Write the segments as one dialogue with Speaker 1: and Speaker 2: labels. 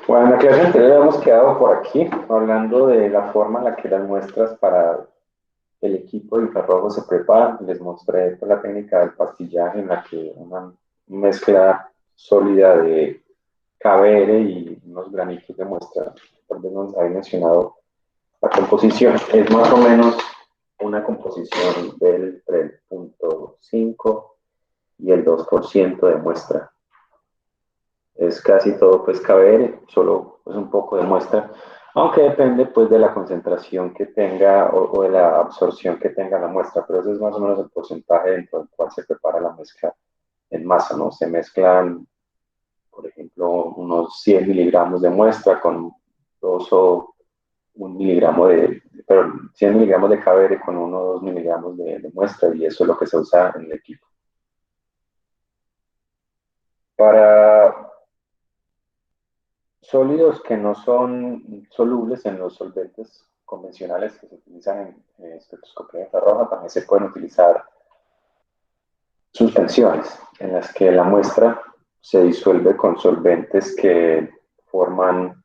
Speaker 1: Bueno, en la clase anterior hemos quedado por aquí hablando de la forma en la que las muestras para el equipo de infrarrojo se preparan. Les mostré pues, la técnica del pastillaje en la que una mezcla sólida de KBR y unos granitos de muestra. Tal vez nos había mencionado la composición. Es más o menos una composición del 3,5 y el 2% de muestra. Es casi todo pues KBR, solo pues un poco de muestra, aunque depende pues de la concentración que tenga o de la absorción que tenga la muestra, pero ese es más o menos el porcentaje dentro del cual se prepara la mezcla en masa, ¿no? Se mezclan, por ejemplo, unos 100 miligramos de muestra con 2 o 1 miligramo pero 100 miligramos de KBR con 1 o 2 miligramos de muestra y eso es lo que se usa en el equipo. Para sólidos que no son solubles en los solventes convencionales que se utilizan en espectroscopía infrarroja, también se pueden utilizar suspensiones en las que la muestra se disuelve con solventes que forman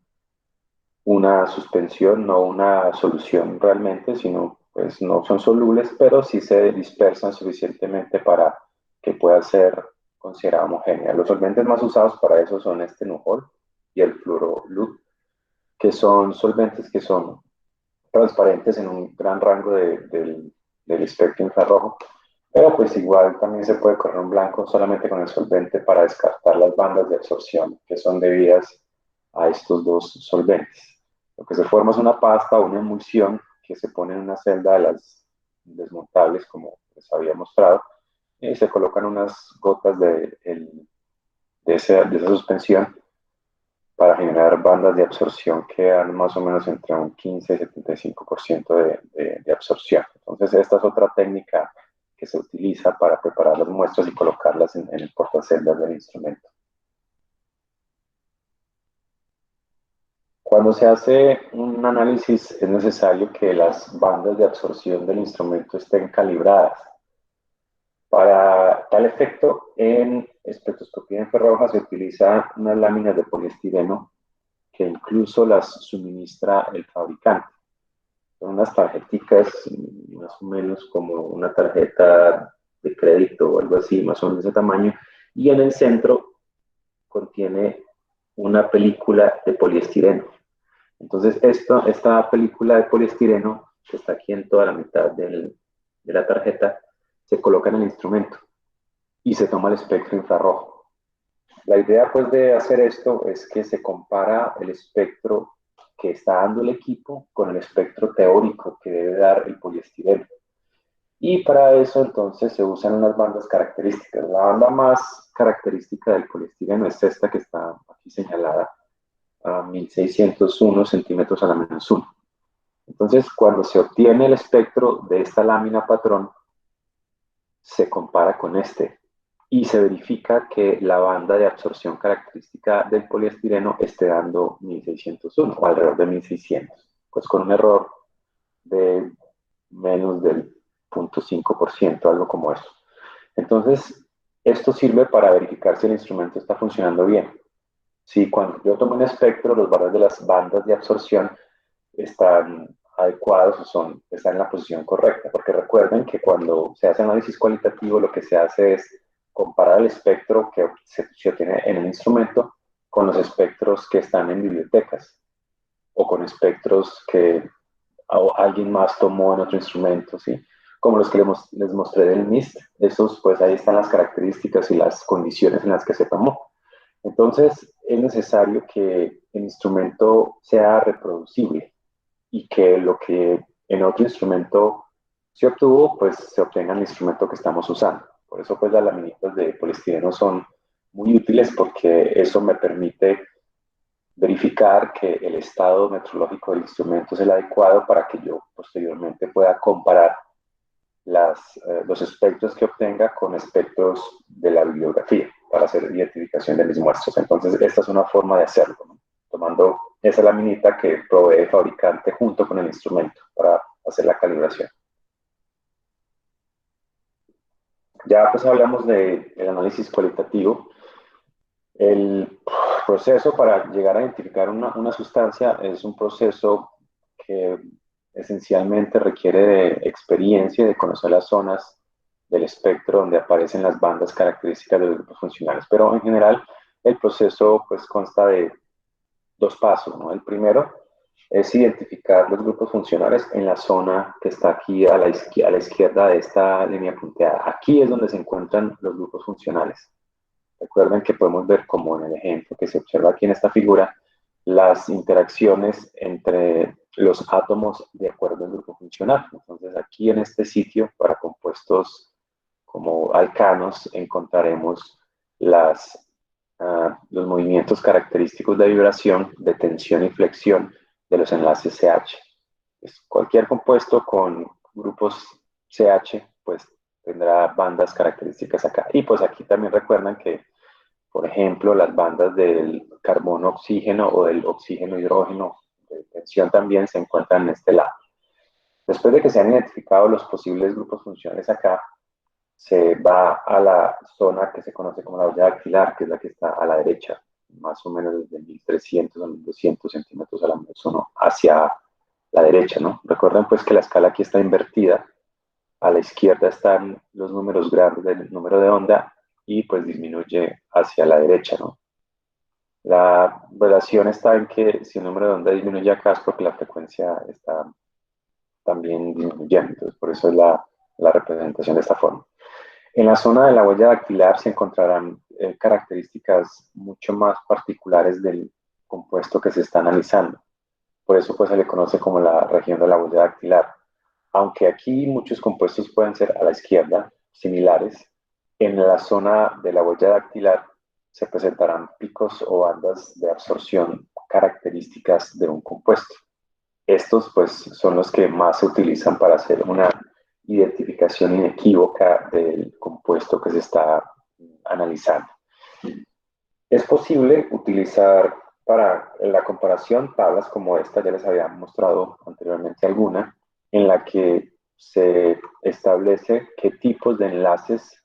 Speaker 1: una suspensión, no una solución realmente, sino pues no son solubles, pero sí se dispersan suficientemente para que pueda ser considerada homogénea. Los solventes más usados para eso son este Nujol y el fluorolut, que son solventes que son transparentes en un gran rango del espectro infrarrojo, pero pues igual también se puede correr un blanco solamente con el solvente para descartar las bandas de absorción que son debidas a estos dos solventes. Lo que se forma es una pasta o una emulsión que se pone en una celda de las desmontables, como les había mostrado, y se colocan unas gotas de esa suspensión para generar bandas de absorción que dan más o menos entre un 15 y 75% de absorción. Entonces, esta es otra técnica que se utiliza para preparar las muestras y colocarlas en el portaceldas del instrumento. Cuando se hace un análisis es necesario que las bandas de absorción del instrumento estén calibradas. Para tal efecto, en espectroscopía infrarroja se utiliza unas láminas de poliestireno que incluso las suministra el fabricante. Son unas tarjeticas más o menos como una tarjeta de crédito o algo así, más o menos de ese tamaño, y en el centro contiene una película de poliestireno. Entonces, esta película de poliestireno, que está aquí en toda la mitad de la tarjeta, se coloca en el instrumento y se toma el espectro infrarrojo. La idea pues de hacer esto es que se compara el espectro que está dando el equipo con el espectro teórico que debe dar el poliestireno. Y para eso entonces se usan unas bandas características. La banda más característica del poliestireno es esta que está aquí señalada a 1601 centímetros a la menos 1. Entonces, cuando se obtiene el espectro de esta lámina patrón, se compara con este y se verifica que la banda de absorción característica del poliestireno esté dando 1601 o alrededor de 1600, pues con un error de menos del 0,5%, algo como eso. Entonces, esto sirve para verificar si el instrumento está funcionando bien. Si cuando yo tomo un espectro, los valores de las bandas de absorción están adecuados o están en la posición correcta, porque recuerden que cuando se hace análisis cualitativo lo que se hace es comparar el espectro que se obtiene en un instrumento con los espectros que están en bibliotecas o con espectros que alguien más tomó en otro instrumento, ¿sí? Como los que les mostré del MIST, esos pues ahí están las características y las condiciones en las que se tomó. Entonces es necesario que el instrumento sea reproducible y que lo que en otro instrumento se obtuvo, pues se obtenga en el instrumento que estamos usando. Por eso pues las laminitas de poliestireno son muy útiles porque eso me permite verificar que el estado metrológico del instrumento es el adecuado para que yo posteriormente pueda comparar los espectros que obtenga con espectros de la bibliografía, para hacer identificación de mis muestras. Entonces, esta es una forma de hacerlo, ¿no? Tomando esa laminita que provee el fabricante junto con el instrumento para hacer la calibración. Ya pues hablamos del análisis cualitativo. El proceso para llegar a identificar una sustancia es un proceso que esencialmente requiere de experiencia y de conocer las zonas del espectro donde aparecen las bandas características de los grupos funcionales. Pero en general el proceso pues consta de dos pasos, ¿no? El primero es identificar los grupos funcionales en la zona que está aquí a la izquierda de esta línea punteada. Aquí es donde se encuentran los grupos funcionales. Recuerden que podemos ver, como en el ejemplo que se observa aquí en esta figura, las interacciones entre los átomos de acuerdo al grupo funcional. Entonces, aquí en este sitio, para compuestos como alcanos, encontraremos los movimientos característicos de vibración, de tensión y flexión de los enlaces CH. Pues cualquier compuesto con grupos CH, pues tendrá bandas características acá. Y pues aquí también recuerdan que, por ejemplo, las bandas del carbono-oxígeno o del oxígeno-hidrógeno de tensión también se encuentran en este lado. Después de que se han identificado los posibles grupos funcionales acá, se va a la zona que se conoce como la huella dactilar, que es la que está a la derecha, más o menos desde 1300 a 1200 centímetros a la menos uno hacia la derecha, ¿no? Recuerden pues que la escala aquí está invertida. A la izquierda están los números grandes del número de onda y pues disminuye hacia la derecha, ¿no? La relación está en que si el número de onda disminuye acá es porque la frecuencia está también disminuyendo, entonces por eso es la representación de esta forma. En la zona de la huella dactilar se encontrarán características mucho más particulares del compuesto que se está analizando. Por eso pues, se le conoce como la región de la huella dactilar. Aunque aquí muchos compuestos pueden ser a la izquierda, similares, en la zona de la huella dactilar se presentarán picos o bandas de absorción características de un compuesto. Estos pues son los que más se utilizan para hacer una identificación inequívoca del compuesto que se está analizando. Es posible utilizar para la comparación tablas como esta, ya les había mostrado anteriormente alguna, en la que se establece qué tipos de enlaces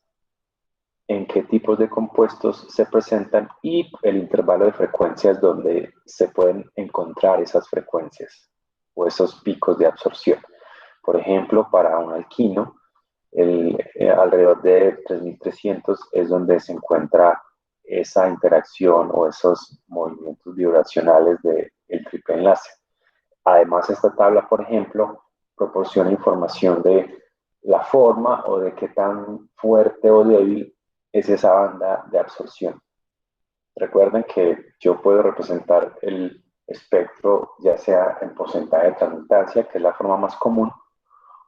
Speaker 1: en qué tipos de compuestos se presentan y el intervalo de frecuencias donde se pueden encontrar esas frecuencias o esos picos de absorción. Por ejemplo, para un alquino, alrededor de 3300 es donde se encuentra esa interacción o esos movimientos vibracionales del triple enlace. Además, esta tabla, por ejemplo, proporciona información de la forma o de qué tan fuerte o débil es esa banda de absorción. Recuerden que yo puedo representar el espectro ya sea en porcentaje de transmitancia, que es la forma más común,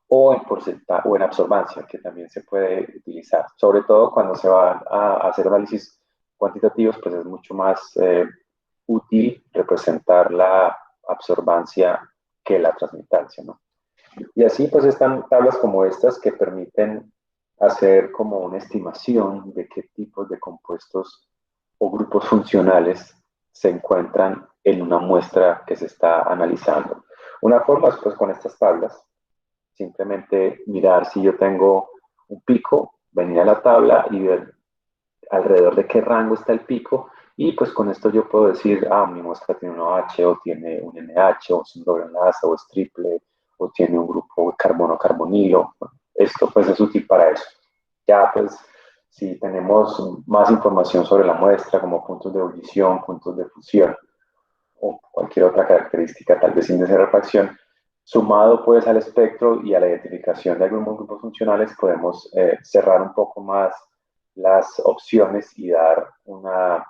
Speaker 1: o en porcentaje o en absorbancia, que también se puede utilizar. Sobre todo cuando se va a hacer análisis cuantitativos, pues es mucho más útil representar la absorbancia que la transmitancia, ¿no? Y así pues están tablas como estas que permiten hacer como una estimación de qué tipos de compuestos o grupos funcionales se encuentran en una muestra que se está analizando. Una forma es pues con estas tablas, simplemente mirar si yo tengo un pico, venir a la tabla y ver alrededor de qué rango está el pico y pues con esto yo puedo decir, mi muestra tiene un OH o tiene un NH o es un doble enlace o es triple o tiene un grupo carbono-carbonilo. Esto pues es útil para eso. Ya pues si tenemos más información sobre la muestra como puntos de ebullición, puntos de fusión o cualquier otra característica, tal vez índice de refracción, sumado pues al espectro y a la identificación de algunos grupos funcionales, podemos cerrar un poco más las opciones y dar una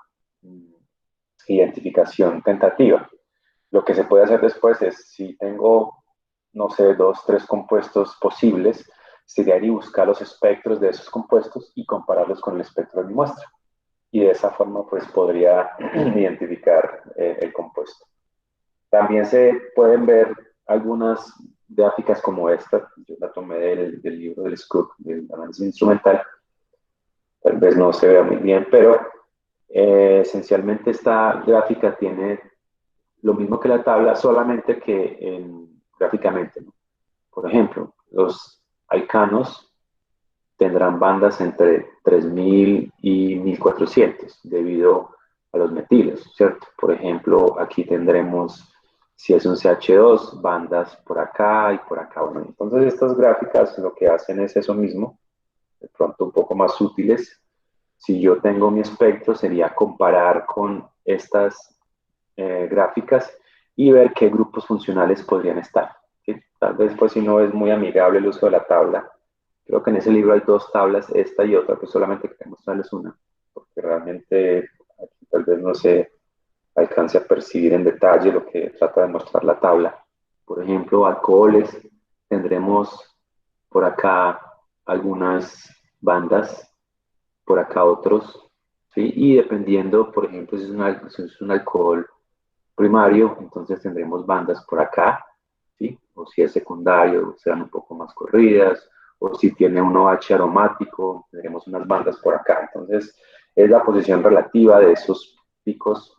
Speaker 1: identificación tentativa. Lo que se puede hacer después es, si tengo, no sé, dos, tres compuestos posibles, sería ir y buscar los espectros de esos compuestos y compararlos con el espectro de mi muestra. Y de esa forma, pues, podría identificar el compuesto. También se pueden ver algunas gráficas como esta, yo la tomé del libro del Scoop, del análisis instrumental, tal vez no se vea muy bien, pero Esencialmente esta gráfica tiene lo mismo que la tabla, solamente que gráficamente, ¿no? Por ejemplo, los alcanos tendrán bandas entre 3000 y 1400 debido a los metilos, ¿cierto? Por ejemplo, aquí tendremos, si es un CH2, bandas por acá y por acá. Bueno, entonces estas gráficas lo que hacen es eso mismo, de pronto un poco más útiles. Si yo tengo mi espectro, sería comparar con estas gráficas y ver qué grupos funcionales podrían estar. ¿Sí? Tal vez pues si no es muy amigable el uso de la tabla. Creo que en ese libro hay dos tablas, esta y otra, pues solamente queremos mostrarles una, porque realmente aquí tal vez no se alcance a percibir en detalle lo que trata de mostrar la tabla. Por ejemplo, alcoholes, tendremos por acá algunas bandas, por acá otros, ¿sí? Y dependiendo, por ejemplo, si es un alcohol primario, entonces tendremos bandas por acá, ¿sí? O si es secundario, serán un poco más corridas, o si tiene un OH aromático, tendremos unas bandas por acá. Entonces, es la posición relativa de esos picos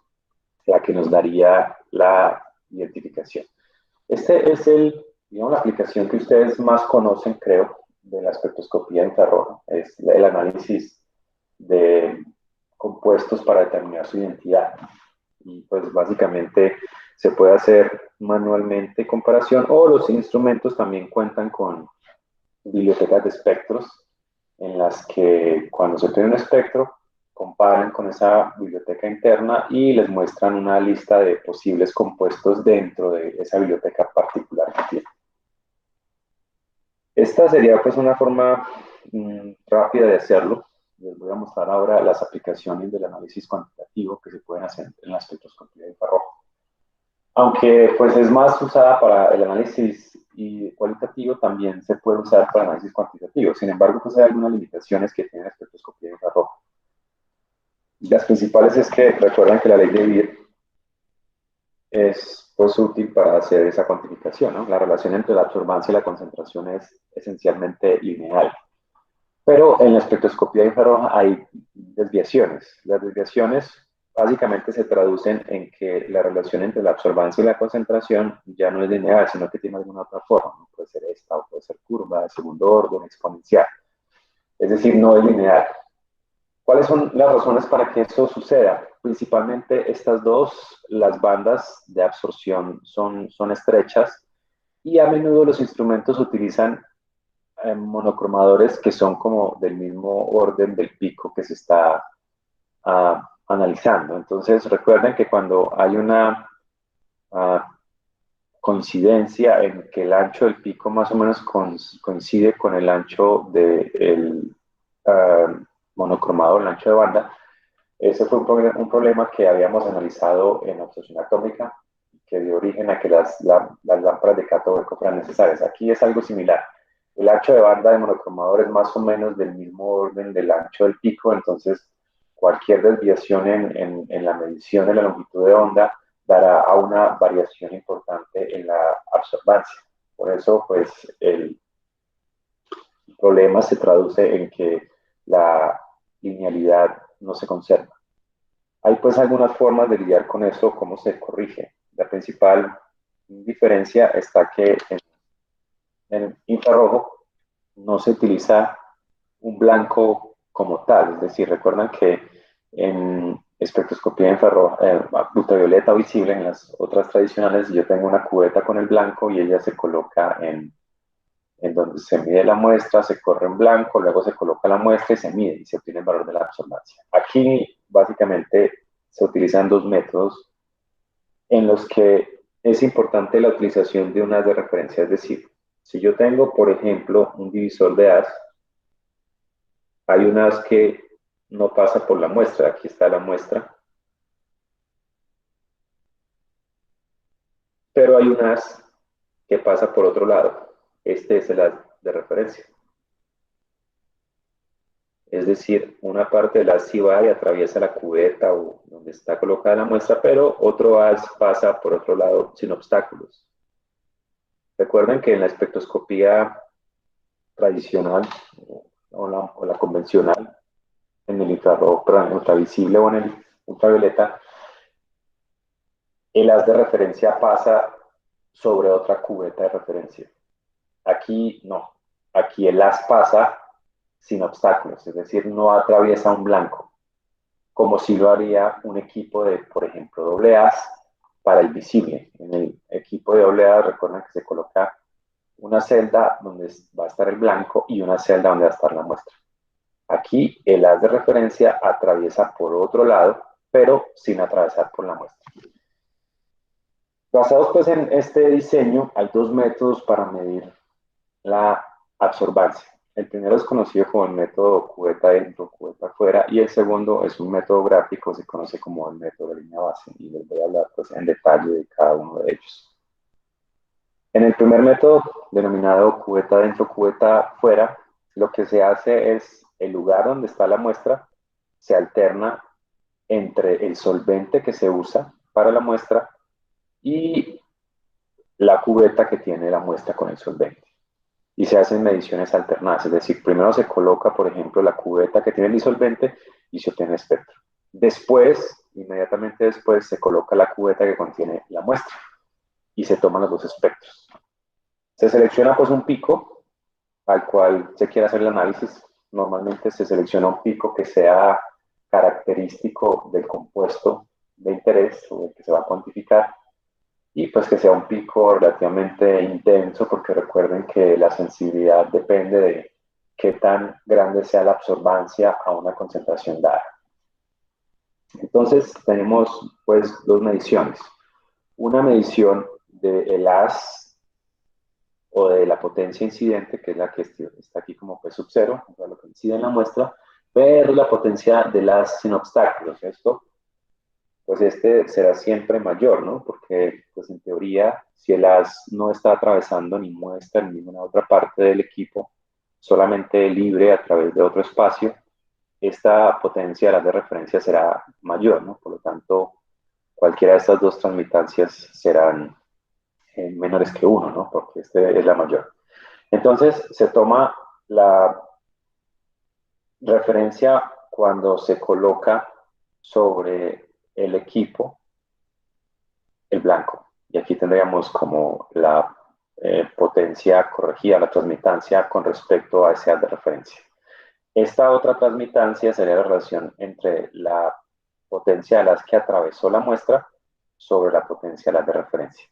Speaker 1: la que nos daría la identificación. Este es digamos, la aplicación que ustedes más conocen, creo, de la espectroscopía infrarroja. Es el análisis de compuestos para determinar su identidad. Y pues básicamente se puede hacer manualmente comparación o los instrumentos también cuentan con bibliotecas de espectros en las que cuando se tiene un espectro comparan con esa biblioteca interna y les muestran una lista de posibles compuestos dentro de esa biblioteca particular que tiene. Esta sería pues una forma rápida de hacerlo. Les voy a mostrar ahora las aplicaciones del análisis cuantitativo que se pueden hacer en la espectroscopía de infrarrojo. Aunque pues es más usada para el análisis y cualitativo, también se puede usar para análisis cuantitativo. Sin embargo, pues hay algunas limitaciones que tiene la espectroscopía de infrarrojo. Las principales es que recuerdan que la ley de Beer es pues útil para hacer esa cuantificación, ¿no? La relación entre la absorbancia y la concentración es esencialmente lineal. Pero en la espectroscopía infrarroja hay desviaciones. Las desviaciones básicamente se traducen en que la relación entre la absorbancia y la concentración ya no es lineal, sino que tiene alguna otra forma. ¿No? Puede ser esta o puede ser curva, de segundo orden, exponencial. Es decir, no es lineal. ¿Cuáles son las razones para que eso suceda? Principalmente estas dos, las bandas de absorción son estrechas y a menudo los instrumentos utilizan monocromadores que son como del mismo orden del pico que se está analizando. Entonces, recuerden que cuando hay una uh, coincidencia en que el ancho del pico más o menos coincide con el ancho del monocromador, el ancho de banda, ese fue un problema que habíamos analizado en absorción atómica, que dio origen a que las lámparas de Cató hueco fueran necesarias. Aquí es algo similar. El ancho de banda de monocromador es más o menos del mismo orden del ancho del pico, entonces cualquier desviación en la medición de la longitud de onda dará a una variación importante en la absorbancia. Por eso, pues, el problema se traduce en que la linealidad no se conserva. Hay pues algunas formas de lidiar con eso, cómo se corrige. La principal diferencia está que en el infrarrojo no se utiliza un blanco como tal, es decir, recuerdan que en espectroscopía infrarroja, ultravioleta visible, en las otras tradicionales, yo tengo una cubeta con el blanco y ella se coloca en donde se mide la muestra, se corre en blanco, luego se coloca la muestra y se mide y se obtiene el valor de la absorbancia. Aquí básicamente se utilizan dos métodos en los que es importante la utilización de unas de referencia, es decir, si yo tengo, por ejemplo, un divisor de as, hay unas que no pasa por la muestra, aquí está la muestra, pero hay unas que pasa por otro lado. Este es el as de referencia. Es decir, una parte del haz sí va y atraviesa la cubeta o donde está colocada la muestra, pero otro haz pasa por otro lado sin obstáculos. Recuerden que en la espectroscopía tradicional o la convencional, en el infrarrojo, perdón, en el ultravisible o en el ultravioleta, el haz de referencia pasa sobre otra cubeta de referencia. Aquí no, aquí el haz pasa sin obstáculos, es decir, no atraviesa un blanco, como si lo haría un equipo de, por ejemplo, doble haz para el visible. En el equipo de doble haz, recuerden que se coloca una celda donde va a estar el blanco y una celda donde va a estar la muestra. Aquí el haz de referencia atraviesa por otro lado, pero sin atravesar por la muestra. Basados pues en este diseño, hay dos métodos para medir la absorbancia. El primero es conocido como el método cubeta dentro, cubeta afuera, y el segundo es un método gráfico, se conoce como el método de línea base, y les voy a hablar pues, en detalle de cada uno de ellos. En el primer método, denominado cubeta dentro, cubeta afuera, lo que se hace es el lugar donde está la muestra se alterna entre el solvente que se usa para la muestra y la cubeta que tiene la muestra con el solvente. Y se hacen mediciones alternadas, es decir, primero se coloca, por ejemplo, la cubeta que tiene el disolvente y se obtiene espectro. Después, inmediatamente después, se coloca la cubeta que contiene la muestra y se toman los dos espectros. Se selecciona pues un pico al cual se quiere hacer el análisis. Normalmente se selecciona un pico que sea característico del compuesto de interés o del que se va a cuantificar y pues que sea un pico relativamente intenso porque recuerden que la sensibilidad depende de qué tan grande sea la absorbancia a una concentración dada. Entonces tenemos pues dos mediciones. Una medición del haz o de la potencia incidente, que es la que está aquí como P sub 0, o sea, lo que incide en la muestra, pero la potencia del haz sin obstáculos. Esto pues este será siempre mayor, ¿no? Porque, pues en teoría, si el haz no está atravesando ni muestra en ninguna otra parte del equipo, solamente libre a través de otro espacio, esta potencia de haz de referencia será mayor, ¿no? Por lo tanto, cualquiera de estas dos transmitancias serán menores que uno, ¿no? Porque este es la mayor. Entonces, se toma la referencia cuando se coloca sobre el equipo el blanco. Y aquí tendríamos como la potencia corregida, la transmitancia con respecto a ese haz de referencia. Esta otra transmitancia sería la relación entre la potencia de las que atravesó la muestra sobre la potencia de las de referencia.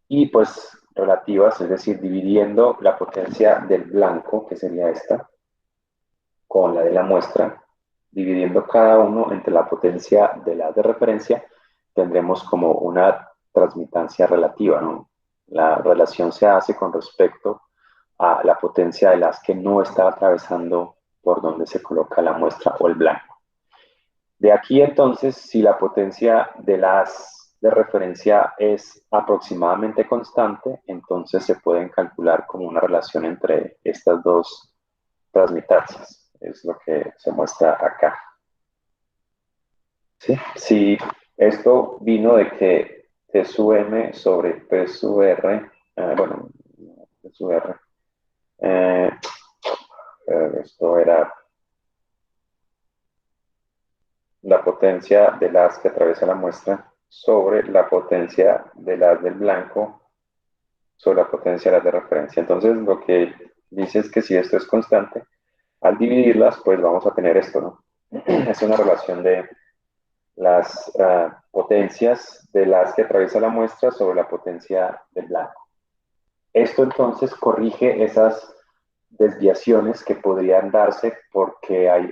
Speaker 1: Y pues relativas, es decir, dividiendo la potencia del blanco, que sería esta, con la de la muestra, dividiendo cada uno entre la potencia de la de referencia, tendremos como una transmitancia relativa, ¿no? La relación se hace con respecto a la potencia de las que no está atravesando por donde se coloca la muestra o el blanco. De aquí entonces, si la potencia de las de referencia es aproximadamente constante, entonces se pueden calcular como una relación entre estas dos transmitancias. Es lo que se muestra acá. ¿Sí? Si esto vino de que T sub M sobre P sub R, bueno, P sub R, eh, esto era la potencia del haz que atraviesa la muestra sobre la potencia del haz del blanco sobre la potencia de las de referencia. Entonces, lo que dice es que si esto es constante, al dividirlas, pues vamos a tener esto, ¿no? Es una relación de las potencias de las que atraviesa la muestra sobre la potencia del blanco. Esto entonces corrige esas desviaciones que podrían darse porque hay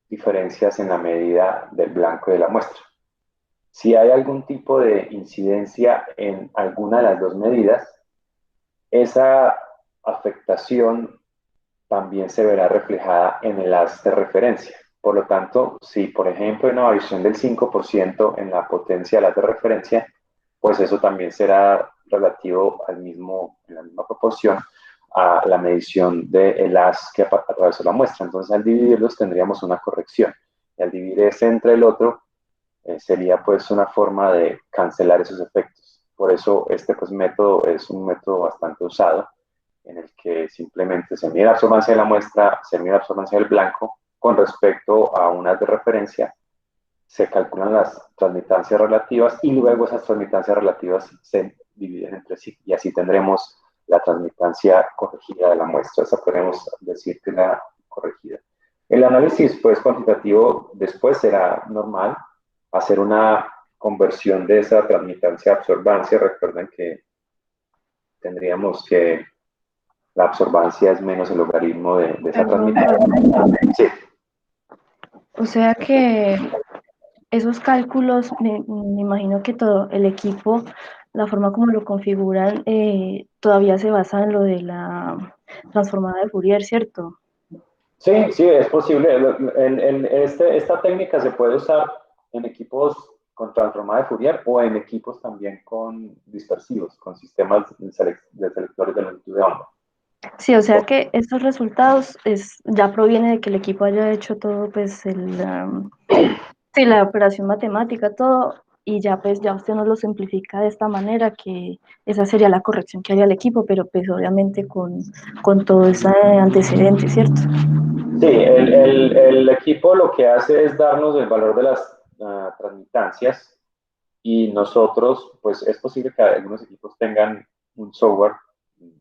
Speaker 1: diferencias en la medida del blanco de la muestra. Si hay algún tipo de incidencia en alguna de las dos medidas, esa afectación también se verá reflejada en el haz de referencia. Por lo tanto, si por ejemplo hay una variación del 5% en la potencia del haz de referencia, pues eso también será relativo al mismo, en la misma proporción a la medición del haz que atravesó la muestra. Entonces, al dividirlos tendríamos una corrección. Y al dividir ese entre el otro, sería pues una forma de cancelar esos efectos. Por eso este pues método es un método bastante usado en el que simplemente se mide la absorbancia de la muestra, se mide la absorbancia del blanco con respecto a unas de referencia, se calculan las transmitancias relativas y luego esas transmitancias relativas se dividen entre sí y así tendremos la transmitancia corregida de la muestra. Esa podemos decir que la corregida. El análisis pues cuantitativo después será normal hacer una conversión de esa transmitancia a absorbancia. Recuerden que tendríamos que la absorbancia es menos el logaritmo de esa
Speaker 2: Perdón,
Speaker 1: transmitancia. Sí.
Speaker 2: o sea que esos cálculos, me imagino que todo el equipo, la forma como lo configuran, todavía se basa en lo de la transformada de Fourier, ¿cierto?
Speaker 1: Sí, sí, es posible. Esta técnica se puede usar en equipos con transformada de Fourier o en equipos también con dispersivos, con sistemas de selectores de longitud de onda.
Speaker 2: Sí, o sea que estos resultados ya proviene de que el equipo haya hecho todo, pues, sí, la operación matemática, todo, y ya pues ya usted nos lo simplifica de esta manera, que esa sería la corrección que haría el equipo, pero pues obviamente con todo ese antecedente, ¿cierto?
Speaker 1: Sí, el equipo lo que hace es darnos el valor de las transmitancias y nosotros, pues es posible que algunos equipos tengan un software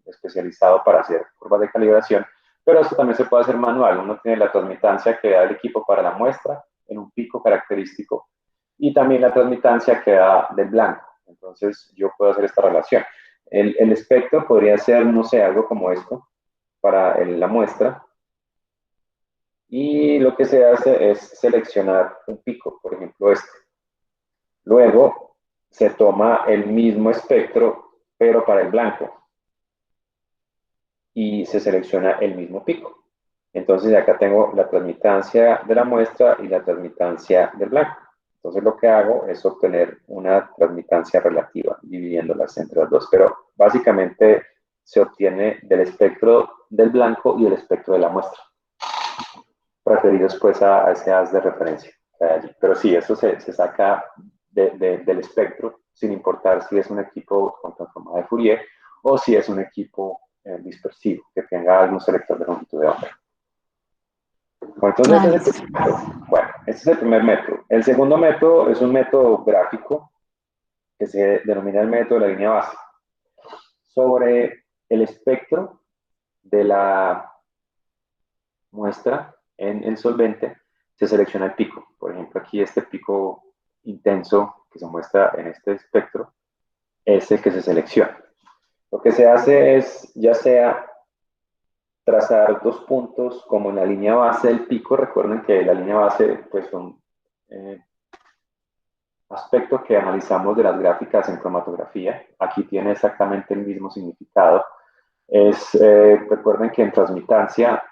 Speaker 1: especializado para hacer curvas de calibración, pero eso también se puede hacer manual. Uno tiene la transmitancia que da el equipo para la muestra en un pico característico y también la transmitancia que da del blanco. Entonces yo puedo hacer esta relación. El espectro podría ser, no sé, algo como esto para la muestra y lo que se hace es seleccionar un pico, por ejemplo este. Luego se toma el mismo espectro, pero para el blanco, y se selecciona el mismo pico. Entonces acá tengo la transmitancia de la muestra y la transmitancia del blanco. Entonces lo que hago es obtener una transmitancia relativa, dividiéndolas entre las dos. Pero básicamente se obtiene del espectro del blanco y del espectro de la muestra, referidos pues a ese haz de referencia que hay allí. Pero sí, eso se saca del espectro, sin importar si es un equipo con transformada de Fourier o si es un equipo dispersivo, que tenga algún selector de longitud de onda. Bueno, entonces,
Speaker 2: Ah, listo.
Speaker 1: este es el primer método. El segundo método es un método gráfico que se denomina el método de la línea base. Sobre el espectro de la muestra en el solvente, se selecciona el pico. Por ejemplo, aquí este pico intenso que se muestra en este espectro es el que se selecciona. Lo que se hace es, ya sea trazar dos puntos como en la línea base del pico. Recuerden que la línea base pues son aspectos que analizamos de las gráficas en cromatografía. Aquí tiene exactamente el mismo significado. Recuerden que en transmitancia,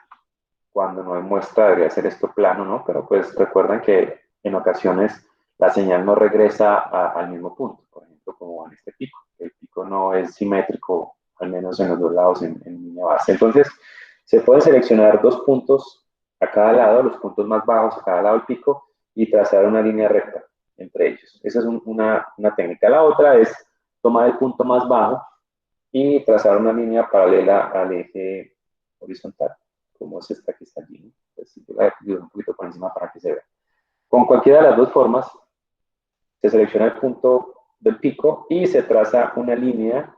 Speaker 1: cuando no hay muestra, debería ser esto plano, ¿no? Pero pues recuerden que en ocasiones la señal no regresa al mismo punto, por ejemplo, como en este pico. El pico no es simétrico, al menos en los dos lados en línea base. Entonces, se pueden seleccionar dos puntos a cada lado, los puntos más bajos a cada lado del pico, y trazar una línea recta entre ellos. Esa es una técnica. La otra es tomar el punto más bajo y trazar una línea paralela al eje horizontal, como es esta que está allí, ¿no? Pues, voy a dividir un poquito por encima para que se vea. Con cualquiera de las dos formas, se selecciona el punto del pico y se traza una línea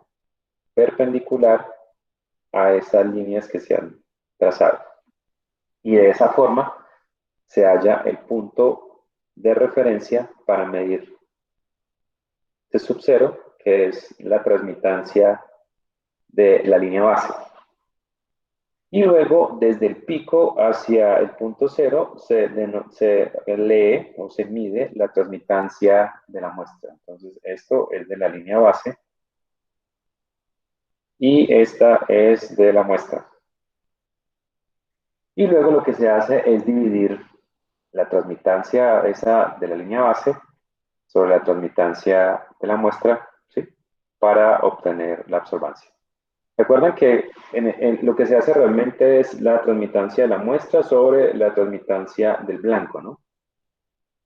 Speaker 1: perpendicular a esas líneas que se han trazado. Y de esa forma se halla el punto de referencia para medir T sub 0, que es la transmitancia de la línea base. Y luego, desde el pico hacia el punto cero, se lee o se mide la transmitancia de la muestra. Entonces, esto es de la línea base y esta es de la muestra. Y luego lo que se hace es dividir la transmitancia esa de la línea base sobre la transmitancia de la muestra, ¿sí? Para obtener la absorbancia. Recuerden que lo que se hace realmente es la transmitancia de la muestra sobre la transmitancia del blanco, ¿no?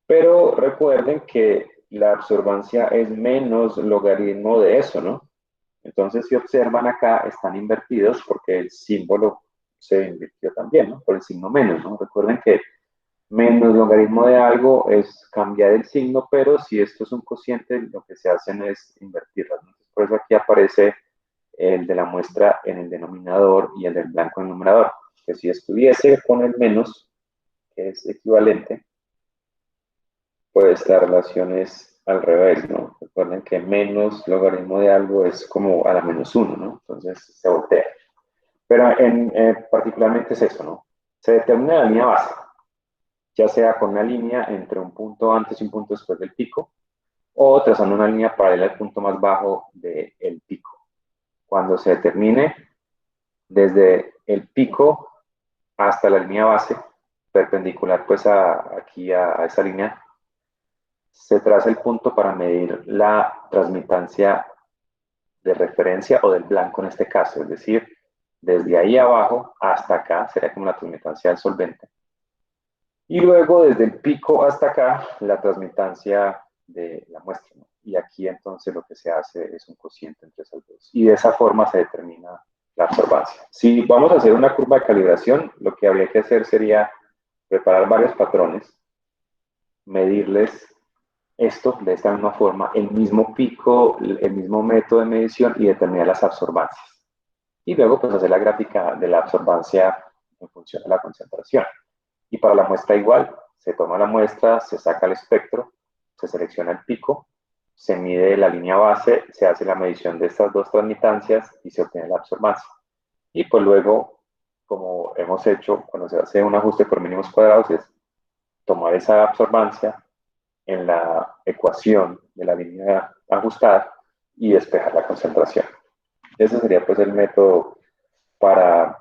Speaker 1: Pero recuerden que la absorbancia es menos logaritmo de eso, ¿no? Entonces, si observan acá, están invertidos porque el símbolo se invirtió también, ¿no? Por el signo menos, ¿no? Recuerden que menos logaritmo de algo es cambiar el signo, pero si esto es un cociente, lo que se hacen es invertirlo. Entonces, por eso aquí aparece el de la muestra en el denominador y el del blanco en el numerador. Que si estuviese con el menos, que es equivalente, pues la relación es al revés, ¿no? Recuerden que menos logaritmo de algo es como a la menos uno, ¿no? Entonces se voltea. Pero particularmente es eso, ¿no? Se determina la línea base, ya sea con una línea entre un punto antes y un punto después del pico, o trazando una línea paralela al punto más bajo del pico. Cuando se determine desde el pico hasta la línea base, perpendicular pues aquí a esa línea, se traza el punto para medir la transmitancia de referencia o del blanco en este caso, es decir, desde ahí abajo hasta acá sería como la transmitancia del solvente. Y luego desde el pico hasta acá, la transmitancia de la muestra, ¿no? Y aquí entonces lo que se hace es un cociente entre esas dos. Y de esa forma se determina la absorbancia. Si vamos a hacer una curva de calibración, lo que habría que hacer sería preparar varios patrones, medirles esto de esta misma forma, el mismo pico, el mismo método de medición y determinar las absorbancias. Y luego pues hacer la gráfica de la absorbancia en función de la concentración. Y para la muestra igual, se toma la muestra, se saca el espectro, se selecciona el pico, se mide la línea base, se hace la medición de estas dos transmitancias y se obtiene la absorbancia. Y pues luego, como hemos hecho cuando se hace un ajuste por mínimos cuadrados, es tomar esa absorbancia en la ecuación de la línea ajustada y despejar la concentración. Ese sería pues el método para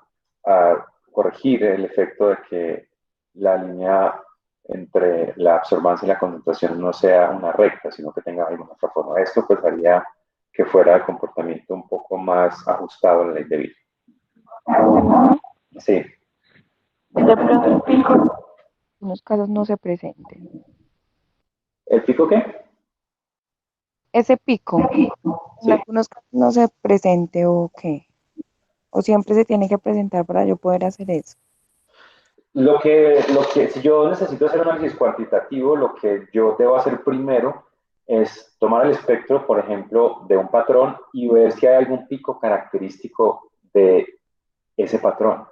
Speaker 1: corregir el efecto de que la línea entre la absorbancia y la concentración no sea una recta, sino que tenga alguna otra forma. Esto pues haría que fuera el comportamiento un poco más ajustado a la ley de Will. Sí.
Speaker 3: De pronto el pico en algunos casos no se presente.
Speaker 1: ¿El pico qué?
Speaker 3: Ese pico en
Speaker 1: Sí.
Speaker 3: algunos casos no se presente o qué. O siempre se tiene que presentar para yo poder hacer eso.
Speaker 1: Si yo necesito hacer un análisis cuantitativo, lo que yo debo hacer primero es tomar el espectro, por ejemplo, de un patrón y ver si hay algún pico característico de ese patrón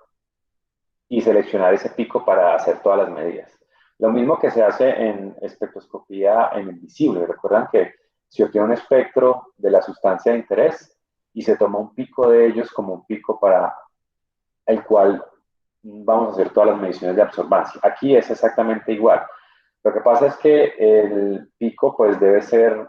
Speaker 1: y seleccionar ese pico para hacer todas las medidas. Lo mismo que se hace en espectroscopía en el visible. Recuerdan que se obtiene un espectro de la sustancia de interés y se toma un pico de ellos como un pico para el cual vamos a hacer todas las mediciones de absorbancia. Aquí es exactamente igual. Lo que pasa es que el pico pues debe ser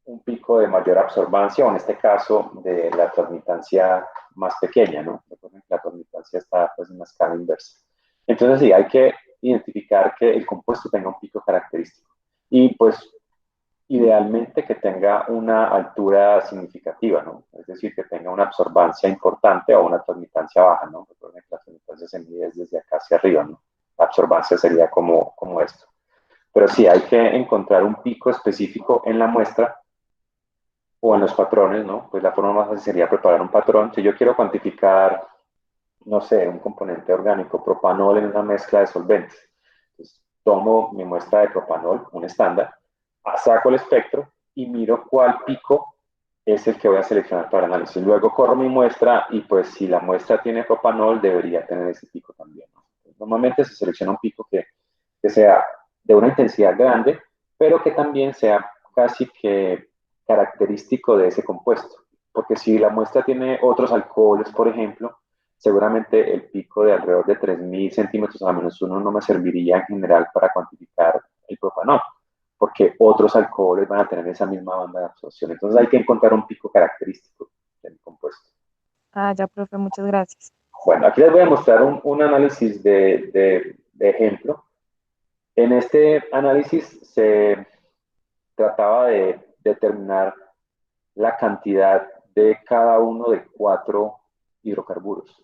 Speaker 1: un pico de mayor absorbancia, o en este caso de la transmitancia más pequeña, ¿no? La transmitancia está pues en una escala inversa. Entonces sí, hay que identificar que el compuesto tenga un pico característico. Y pues idealmente que tenga una altura significativa, ¿no? Es decir, que tenga una absorbancia importante o una transmitancia baja, ¿no? Recuerden que la transmitancia se mide desde acá hacia arriba, ¿no? La absorbancia sería como esto. Pero sí, hay que encontrar un pico específico en la muestra o en los patrones, ¿no? Pues la forma más fácil sería preparar un patrón. Si yo quiero cuantificar, no sé, un componente orgánico, propanol en una mezcla de solventes, pues tomo mi muestra de propanol, un estándar, saco el espectro y miro cuál pico es el que voy a seleccionar para análisis. Luego corro mi muestra y pues si la muestra tiene propanol, debería tener ese pico también, ¿no? Normalmente se selecciona un pico que sea de una intensidad grande, pero que también sea casi que característico de ese compuesto. Porque si la muestra tiene otros alcoholes, por ejemplo, seguramente el pico de alrededor de 3.000 centímetros a menos uno no me serviría en general para cuantificar el propanol, porque otros alcoholes van a tener esa misma banda de absorción. Entonces hay que encontrar un pico característico del compuesto.
Speaker 3: Ah, ya, profe, muchas gracias.
Speaker 1: Bueno, aquí les voy a mostrar un análisis de ejemplo. En este análisis se trataba de determinar la cantidad de cada uno de 4 hidrocarburos.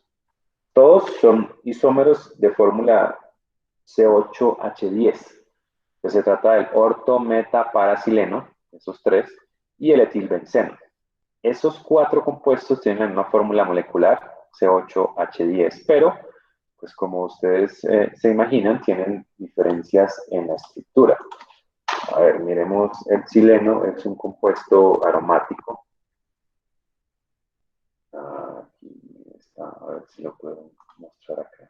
Speaker 1: Todos son isómeros de fórmula C8H10, que se trata del orto-meta-paracileno, esos tres, y el etilbenceno. Esos 4 compuestos tienen la misma fórmula molecular, C8H10, pero pues como ustedes se imaginan, tienen diferencias en la estructura. A ver, miremos, el xileno es un compuesto aromático. Aquí está, a ver si lo puedo mostrar acá.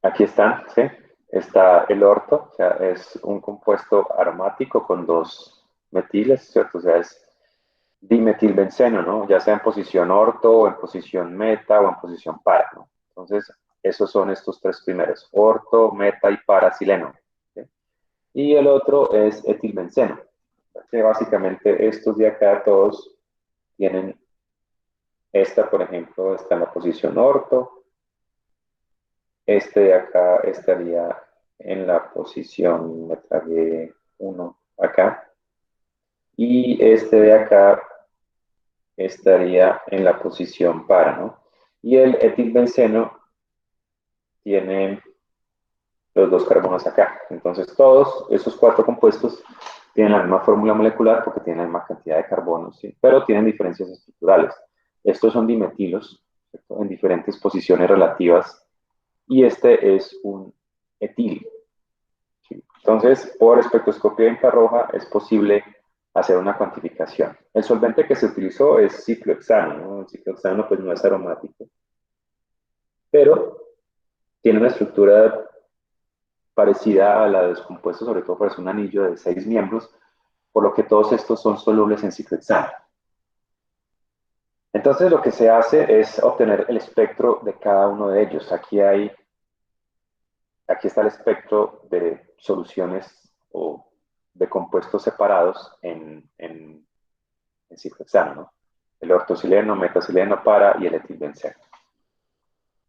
Speaker 1: Aquí están, ¿sí? Está el orto, o sea, es un compuesto aromático con dos metiles, ¿cierto? O sea, es dimetilbenceno, ¿no? Ya sea en posición orto, o en posición meta, o en posición para, ¿no? Entonces, esos son estos tres primeros, orto, meta y parasileno, ¿sí? Y el otro es etilbenceno, que básicamente estos de acá todos tienen, esta, por ejemplo, está en la posición orto, este de acá estaría en la posición, me tragué uno acá, y este de acá estaría en la posición para, ¿no? Y el etilbenceno tiene los dos carbonos acá. Entonces todos esos cuatro compuestos tienen la misma fórmula molecular porque tienen la misma cantidad de carbonos, ¿sí? Pero tienen diferencias estructurales. Estos son dimetilos, ¿cierto? En diferentes posiciones relativas, y este es un etil, ¿sí? Entonces, por espectroscopía de infrarroja es posible hacer una cuantificación. El solvente que se utilizó es ciclohexano, ¿no? El ciclohexano pues no es aromático, pero tiene una estructura parecida a la de los compuestos, sobre todo por es un anillo de 6 miembros, por lo que todos estos son solubles en ciclohexano. Entonces lo que se hace es obtener el espectro de cada uno de ellos. Aquí está el espectro de soluciones o de compuestos separados en ciclohexano, ¿no? El ortosileno, metasileno, para y el etilbenceno.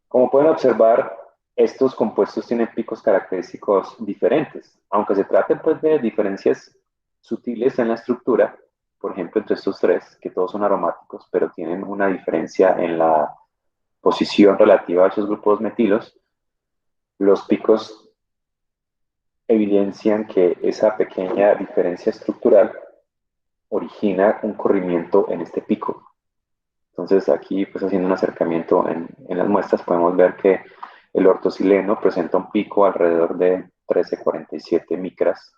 Speaker 1: Como pueden observar, estos compuestos tienen picos característicos diferentes, aunque se traten pues, de diferencias sutiles en la estructura, por ejemplo, entre estos tres, que todos son aromáticos, pero tienen una diferencia en la posición relativa a esos grupos metilos. Los picos evidencian que esa pequeña diferencia estructural origina un corrimiento en este pico. Entonces aquí, pues haciendo un acercamiento en las muestras, podemos ver que el ortosileno presenta un pico alrededor de 1347 micras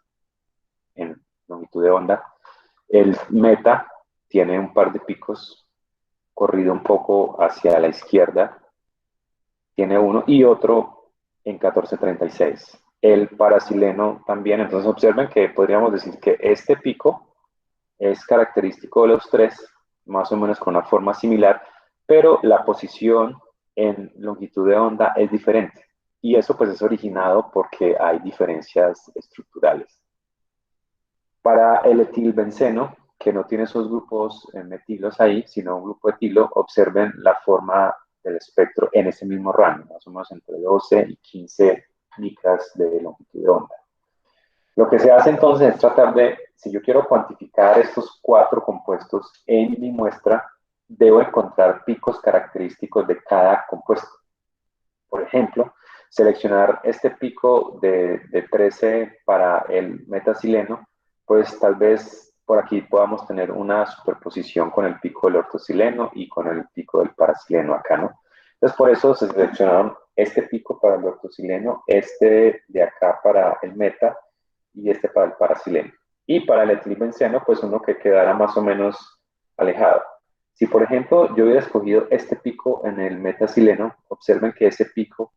Speaker 1: en longitud de onda. El meta tiene un par de picos corrido un poco hacia la izquierda, tiene uno y otro en 1436. El parasileno también, entonces observen que podríamos decir que este pico es característico de los tres, más o menos con una forma similar, pero la posición en longitud de onda es diferente. Y eso pues es originado porque hay diferencias estructurales. Para el etilbenceno, que no tiene esos grupos metilos ahí, sino un grupo etilo, observen la forma del espectro en ese mismo rango, más o menos entre 12 y 15 micras de longitud de onda. Lo que se hace entonces es tratar de, si yo quiero cuantificar estos cuatro compuestos en mi muestra, debo encontrar picos característicos de cada compuesto. Por ejemplo, seleccionar este pico de 13 para el metasileno, pues tal vez por aquí podamos tener una superposición con el pico del ortosileno y con el pico del parasileno acá, ¿no? Entonces por eso se seleccionaron este pico para el ortosileno, este de acá para el meta y este para el parasileno. Y para el etilbenceno, pues uno que quedara más o menos alejado. Si, por ejemplo, yo hubiera escogido este pico en el metasileno, observen que ese pico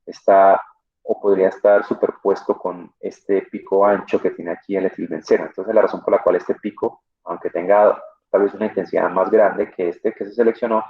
Speaker 1: está o podría estar superpuesto con este pico ancho que tiene aquí el etilbenceno. Entonces, la razón por la cual este pico, aunque tenga tal vez una intensidad más grande que este que se seleccionó,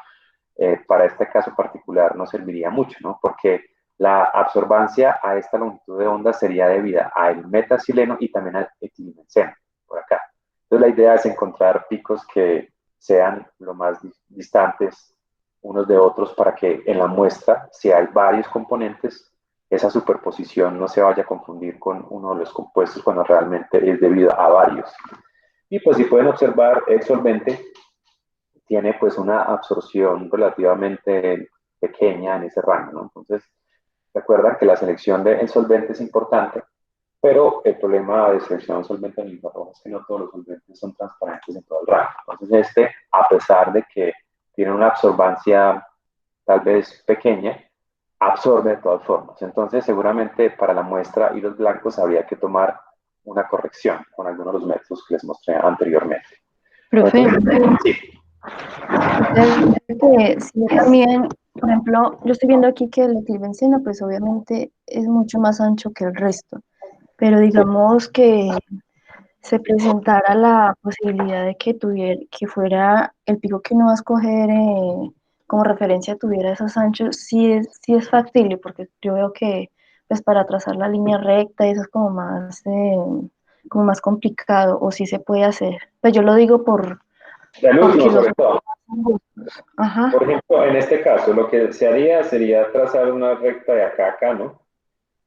Speaker 1: para este caso particular no serviría mucho, ¿no? Porque la absorbancia a esta longitud de onda sería debida al metasileno y también al etilbenceno, por acá. Entonces, la idea es encontrar picos que sean lo más distantes unos de otros para que en la muestra, si hay varios componentes, esa superposición no se vaya a confundir con uno de los compuestos cuando realmente es debido a varios. Y pues si pueden observar, el solvente tiene pues una absorción relativamente pequeña en ese rango, ¿no? Entonces, recuerdan que la selección del solvente es importante Pero el problema de selección de solvente en el infrarrojo es que no todos los solventes son transparentes en todo el rango. Entonces a pesar de que tiene una absorbancia tal vez pequeña, absorbe de todas formas. Entonces seguramente para la muestra hilos blancos habría que tomar una corrección con algunos de los métodos que les mostré anteriormente.
Speaker 2: Profe,
Speaker 1: Entonces, sí.
Speaker 2: sí, yo también, por ejemplo, yo estoy viendo aquí que el etilbenceno, pues obviamente es mucho más ancho que el resto, pero digamos que se presentara la posibilidad de que que fuera el pico que uno va a escoger como referencia tuviera esos anchos, sí es factible, porque yo veo que pues para trazar la línea recta eso es como más complicado, o sí se puede hacer. Pues yo lo digo
Speaker 1: El
Speaker 2: porque
Speaker 1: último,
Speaker 2: los
Speaker 1: sobre todo.
Speaker 2: ajá.
Speaker 1: Por ejemplo, en este caso, lo que se haría sería trazar una recta de acá a acá, ¿no?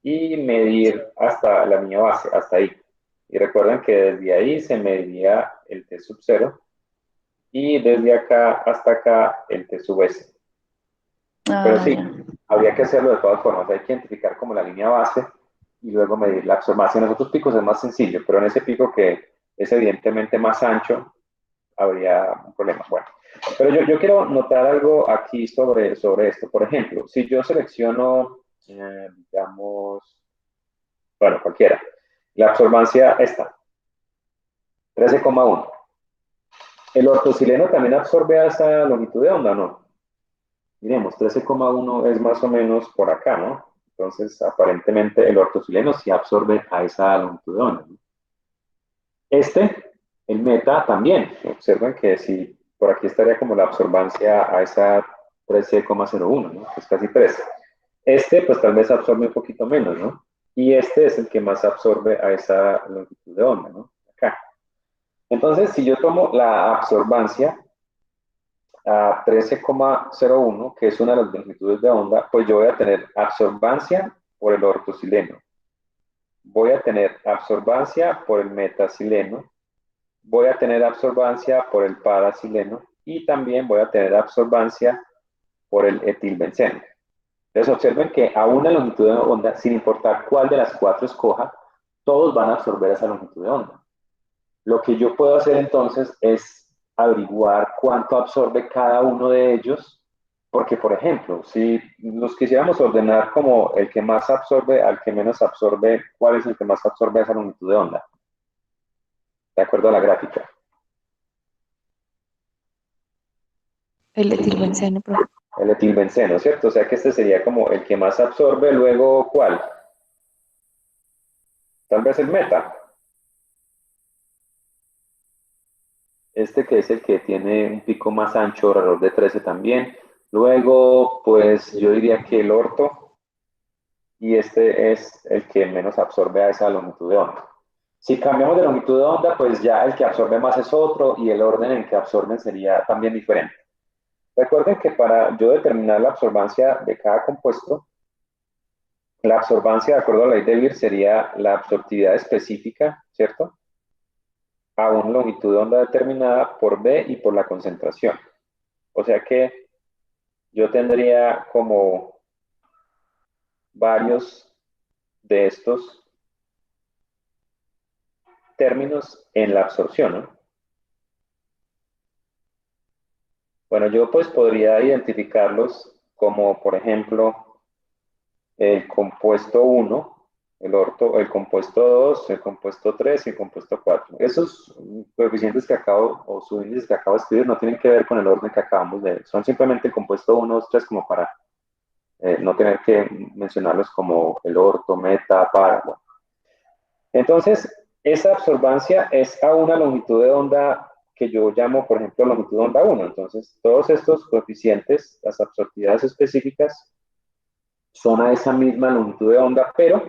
Speaker 1: Y medir hasta la línea base, hasta ahí. Y recuerden que desde ahí se mediría el T sub 0 y desde acá hasta acá el T sub S. Pero
Speaker 2: Ah,
Speaker 1: sí,
Speaker 2: ya.
Speaker 1: habría que hacerlo de todas formas. Hay que identificar como la línea base y luego medir la absorbancia. En los otros picos es más sencillo, pero en ese pico que es evidentemente más ancho, habría un problema. Bueno, pero yo quiero notar algo aquí sobre esto. Por ejemplo, si yo selecciono, digamos, bueno, cualquiera, la absorbancia está, 13,1. ¿El ortocileno también absorbe a esa longitud de onda o no? Miremos, 13,1 es más o menos por acá, ¿no? Entonces, aparentemente el ortocileno sí absorbe a esa longitud de onda, ¿no? El meta también. Observen que si por aquí estaría como la absorbancia a esa 13,01, ¿no? Que es casi 13. Pues tal vez absorbe un poquito menos, ¿no? Y este es el que más absorbe a esa longitud de onda, ¿no? Acá. Entonces, si yo tomo la absorbancia a 13,01, que es una de las longitudes de onda, pues yo voy a tener absorbancia por el ortocileno, voy a tener absorbancia por el metacileno, voy a tener absorbancia por el paracileno y también voy a tener absorbancia por el etilbenceno. Entonces observen que a una longitud de onda, sin importar cuál de las cuatro escoja, todos van a absorber esa longitud de onda. Lo que yo puedo hacer entonces es averiguar cuánto absorbe cada uno de ellos, porque por ejemplo, si los quisiéramos ordenar como el que más absorbe al que menos absorbe, ¿cuál es el que más absorbe esa longitud de onda? De acuerdo a la gráfica.
Speaker 3: El etilbenceno, profe.
Speaker 1: El etilbenceno, ¿cierto? O sea que este sería como el que más absorbe, luego ¿cuál? Tal vez el meta. Este que es el que tiene un pico más ancho, alrededor de 13 también. Luego, pues yo diría que el orto, y este es el que menos absorbe a esa longitud de onda. Si cambiamos de longitud de onda, pues ya el que absorbe más es otro y el orden en que absorben sería también diferente. Recuerden que para yo determinar la absorbancia de cada compuesto, la absorbancia, de acuerdo a la ley de Beer, sería la absortividad específica, ¿cierto? A una longitud de onda determinada por B y por la concentración. O sea que yo tendría como varios de estos términos en la absorción, ¿no? Bueno, yo pues podría identificarlos como, por ejemplo, el compuesto 1, el compuesto 2, el compuesto 3 y el compuesto 4. Esos coeficientes que acabo, o subíndices que acabo de escribir, no tienen que ver con el orden que acabamos de ver. Son simplemente el compuesto 1, 2, 3 como para no tener que mencionarlos como el orto, meta, para. Bueno. Entonces, esa absorbancia es a una longitud de onda que yo llamo, por ejemplo, longitud de onda 1. Entonces, todos estos coeficientes, las absortividades específicas, son a esa misma longitud de onda, pero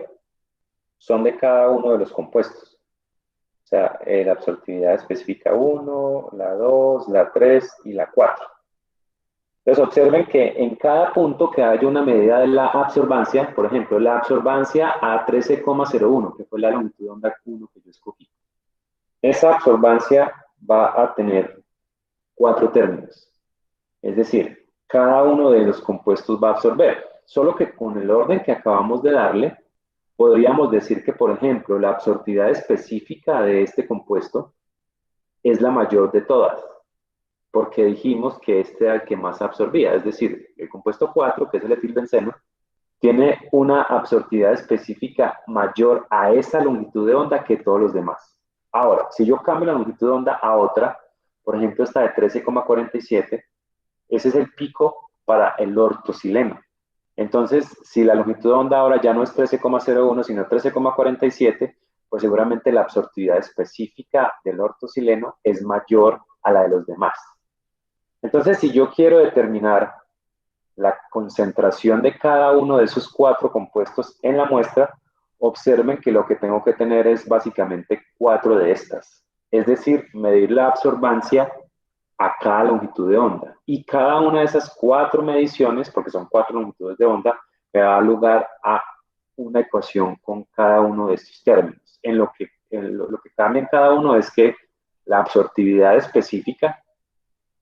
Speaker 1: son de cada uno de los compuestos. O sea, la absortividad específica 1, la 2, la 3 y la 4. Entonces observen que en cada punto que haya una medida de la absorbancia, por ejemplo, la absorbancia a 13,01, que fue la longitud de onda 1 que yo escogí, esa absorbancia va a tener cuatro términos. Es decir, cada uno de los compuestos va a absorber, solo que con el orden que acabamos de darle, podríamos decir que, por ejemplo, la absortividad específica de este compuesto es la mayor de todas, porque dijimos que este era el que más absorbía, es decir, el compuesto 4, que es el etilbenceno, tiene una absortividad específica mayor a esa longitud de onda que todos los demás. Ahora, si yo cambio la longitud de onda a otra, por ejemplo, esta de 13,47, ese es el pico para el ortosileno. Entonces, si la longitud de onda ahora ya no es 13,01, sino 13,47, pues seguramente la absortividad específica del ortosileno es mayor a la de los demás. Entonces, si yo quiero determinar la concentración de cada uno de esos 4 compuestos en la muestra, observen que lo que tengo que tener es básicamente 4 de estas. Es decir, medir la absorbancia a cada longitud de onda. Y cada una de esas 4 mediciones, porque son 4 longitudes de onda, me va a dar lugar a una ecuación con cada uno de estos términos. Lo que cambia en cada uno es que la absortividad específica,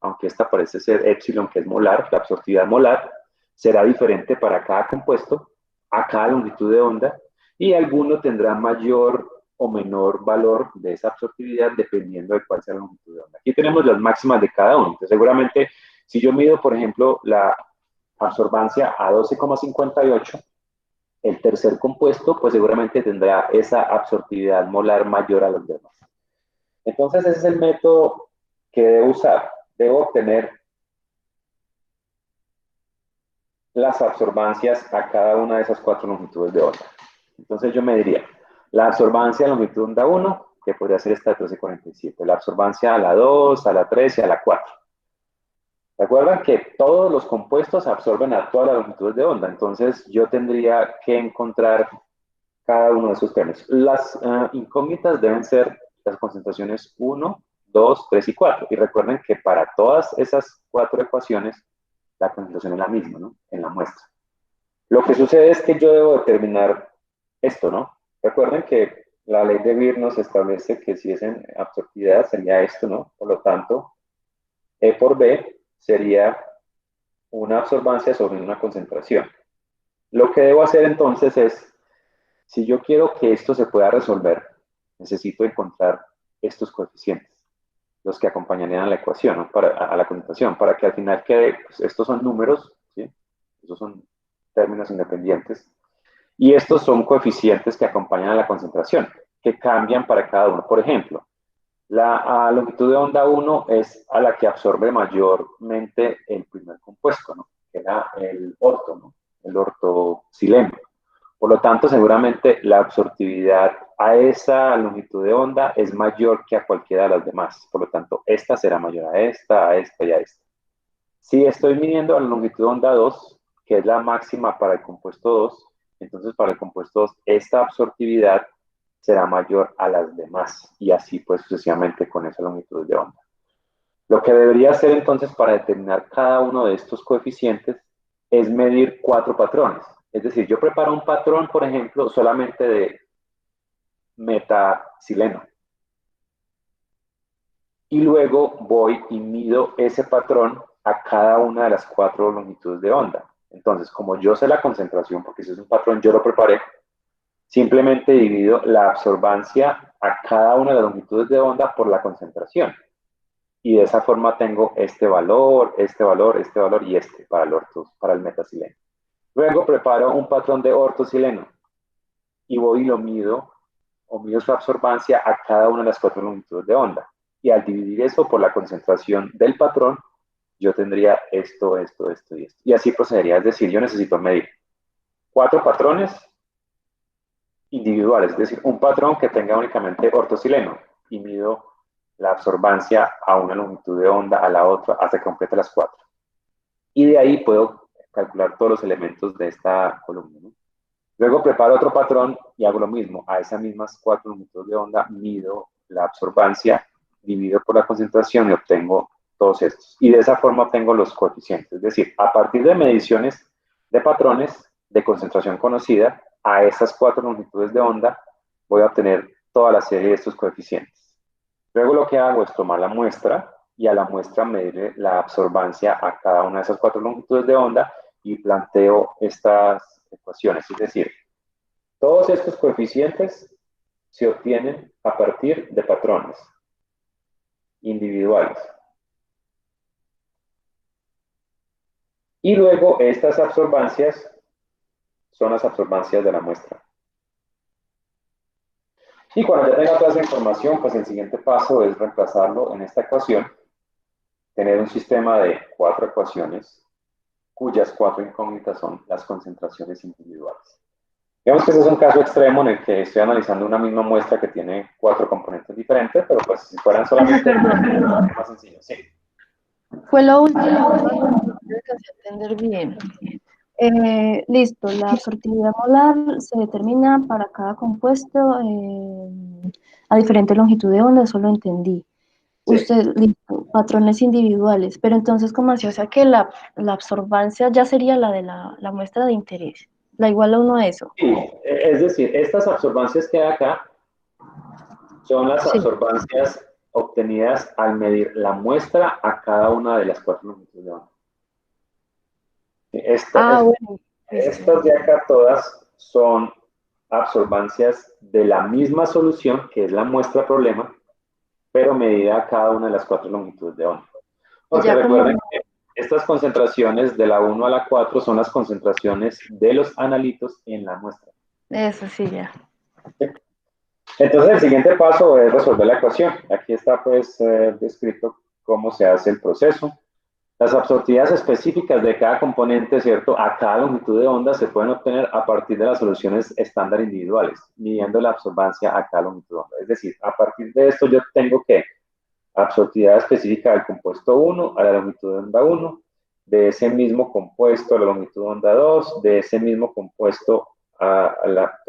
Speaker 1: aunque esta parece ser epsilon, que es molar, la absortividad molar será diferente para cada compuesto, a cada longitud de onda, y alguno tendrá mayor o menor valor de esa absortividad dependiendo de cuál sea la longitud de onda. Aquí tenemos las máximas de cada uno. Entonces, seguramente, si yo mido, por ejemplo, la absorbancia a 12,58, el tercer compuesto, pues seguramente tendrá esa absortividad molar mayor a los demás. Entonces, ese es el método que debo usar. Debo obtener las absorbancias a cada una de esas 4 longitudes de onda. Entonces yo me diría, la absorbancia a la longitud de onda 1, que podría ser esta de 1347, la absorbancia a la 2, a la 3 y a la 4. Recuerdan que todos los compuestos absorben a todas las longitudes de onda, entonces yo tendría que encontrar cada uno de esos términos. Las incógnitas deben ser las concentraciones 1, 2, 3 y 4. Y recuerden que para todas esas 4 ecuaciones, la concentración es la misma, ¿no? En la muestra. Lo que sucede es que yo debo determinar esto, ¿no? Recuerden que la ley de Beer nos establece que si es en absortividad sería esto, ¿no? Por lo tanto, E por B sería una absorbancia sobre una concentración. Lo que debo hacer entonces es, si yo quiero que esto se pueda resolver, necesito encontrar estos coeficientes, los que acompañarían a la ecuación, ¿no? A la concentración, para que al final quede, pues, estos son números, ¿sí? Estos son términos independientes, y estos son coeficientes que acompañan a la concentración, que cambian para cada uno. Por ejemplo, la longitud de onda 1 es a la que absorbe mayormente el primer compuesto, ¿no? Que era el orto, ¿no? El ortosileno. Por lo tanto, seguramente la absortividad a esa longitud de onda es mayor que a cualquiera de las demás. Por lo tanto, esta será mayor a esta y a esta. Si estoy midiendo la longitud de onda 2, que es la máxima para el compuesto 2, entonces para el compuesto 2 esta absortividad será mayor a las demás y así pues sucesivamente con esa longitud de onda. Lo que debería hacer entonces para determinar cada uno de estos coeficientes es medir 4 patrones. Es decir, yo preparo un patrón, por ejemplo, solamente de metasileno. Y luego voy y mido ese patrón a cada una de las 4 longitudes de onda. Entonces, como yo sé la concentración, porque si es un patrón, yo lo preparé, simplemente divido la absorbancia a cada una de las longitudes de onda por la concentración. Y de esa forma tengo este valor, este valor, este valor y este para el metasileno. Luego preparo un patrón de ortosileno y voy y lo mido, o mido su absorbancia a cada una de las 4 longitudes de onda. Y al dividir eso por la concentración del patrón, yo tendría esto, esto, esto y esto. Y así procedería. Es decir, yo necesito medir 4 patrones individuales, es decir, un patrón que tenga únicamente ortosileno y mido la absorbancia a una longitud de onda, a la otra, hasta que complete las 4. Y de ahí puedo calcular todos los elementos de esta columna, ¿no? Luego preparo otro patrón y hago lo mismo. A esas mismas 4 longitudes de onda mido la absorbancia, divido por la concentración y obtengo todos estos. Y de esa forma obtengo los coeficientes. Es decir, a partir de mediciones de patrones de concentración conocida, a esas 4 longitudes de onda voy a obtener toda la serie de estos coeficientes. Luego lo que hago es tomar la muestra y a la muestra medirle la absorbancia a cada una de esas 4 longitudes de onda y planteo estas ecuaciones. Es decir, Todos estos coeficientes se obtienen a partir de patrones individuales. Y luego estas absorbancias son las absorbancias de la muestra. Y cuando ya tenga toda esa información, pues el siguiente paso es reemplazarlo en esta ecuación, tener un sistema de 4 ecuaciones, cuyas 4 incógnitas son las concentraciones individuales. Digamos que ese es un caso extremo en el que estoy analizando una misma muestra que tiene 4 componentes diferentes, pero pues si fueran solamente más sencillo, sí.
Speaker 2: Fue lo último que alcancé a entender bien. Listo, la absortividad molar se determina para cada compuesto a diferente longitud de onda, eso lo entendí.
Speaker 1: Sí.
Speaker 2: Usted, listo, patrones individuales, pero entonces, ¿cómo así? O sea que la absorbancia ya sería la de la muestra de interés, la igual a uno a eso.
Speaker 1: Sí, es decir, estas absorbancias que hay acá son las
Speaker 2: Sí.
Speaker 1: absorbancias obtenidas al medir la muestra a cada una de las 4 longitudes de onda.
Speaker 2: Bueno.
Speaker 1: Estas de acá todas son absorbancias de la misma solución, que es la muestra problema, pero medida a cada una de las 4 longitudes de onda. Porque
Speaker 2: Ya como,
Speaker 1: recuerden que estas concentraciones de la 1 a la 4 son las concentraciones de los analitos en la muestra.
Speaker 2: eso sí, ya.
Speaker 1: ¿Sí? Entonces el siguiente paso es resolver la ecuación. Aquí está pues descrito cómo se hace el proceso. Las absortividades específicas de cada componente, ¿cierto? A cada longitud de onda se pueden obtener a partir de las soluciones estándar individuales, midiendo la absorbancia a cada longitud de onda. Es decir, a partir de esto yo tengo que absortividad específica del compuesto 1 a la longitud de onda 1, de ese mismo compuesto a la longitud de onda 2, de ese mismo compuesto a la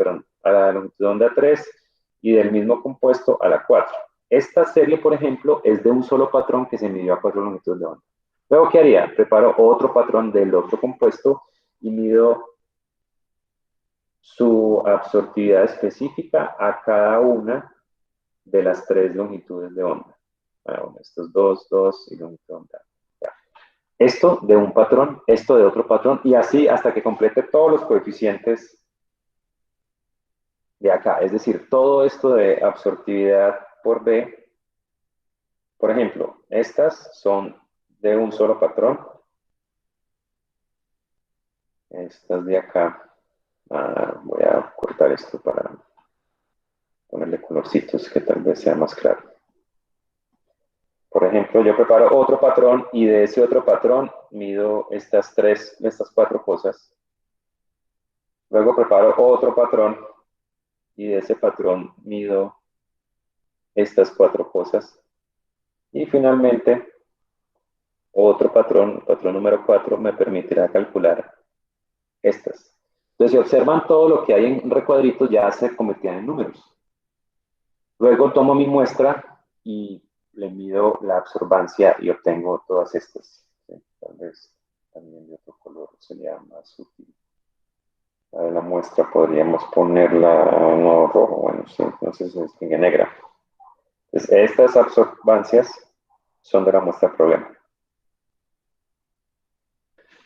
Speaker 1: longitud de onda 3 y del mismo compuesto a la 4. Esta serie, por ejemplo, es de un solo patrón que se midió a 4 longitudes de onda. Luego, ¿qué haría? Preparo otro patrón del otro compuesto y mido su absortividad específica a cada una de las 3 longitudes de onda. Bueno, estos 2 y longitud de onda. Ya. Esto de un patrón, esto de otro patrón, y así hasta que complete todos los coeficientes de acá. Es decir, todo esto de absortividad por B, por ejemplo, estas son de un solo patrón. Estas de acá. Voy a cortar esto para ponerle colorcitos que tal vez sea más claro. Por ejemplo, yo preparo otro patrón y de ese otro patrón mido estas 4 cosas. Luego preparo otro patrón y de ese patrón mido estas 4 cosas. Y finalmente, otro patrón, el patrón número 4, me permitirá calcular estas. Entonces, si observan todo lo que hay en recuadritos, ya se convertían en números. Luego tomo mi muestra y le mido la absorbancia y obtengo todas estas. ¿Sí? Tal vez también de otro color sería más útil. La muestra podríamos ponerla no rojo, bueno, sí, entonces se distingue negra. Entonces, estas absorbancias son de la muestra problema.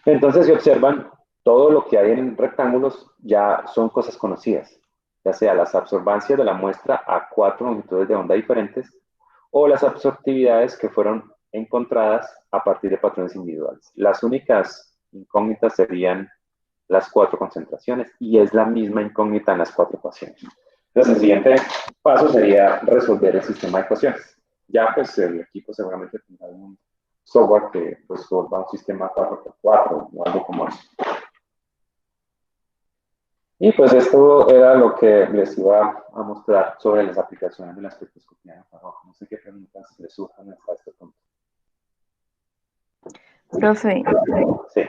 Speaker 1: Entonces, si observan, todo lo que hay en rectángulos ya son cosas conocidas, ya sea las absorbancias de la muestra a 4 longitudes de onda diferentes o las absortividades que fueron encontradas a partir de patrones individuales. Las únicas incógnitas serían las 4 concentraciones y es la misma incógnita en las 4 ecuaciones. Entonces, el siguiente paso sería resolver el sistema de ecuaciones. Ya pues el equipo seguramente tendrá un software que resuelva un sistema 4x4 o algo como eso. Y pues esto era lo que les iba a mostrar sobre las aplicaciones de la espectroscopía de infrarrojo. No sé qué preguntas les surjan hasta este punto.
Speaker 2: Profe,
Speaker 1: Sí.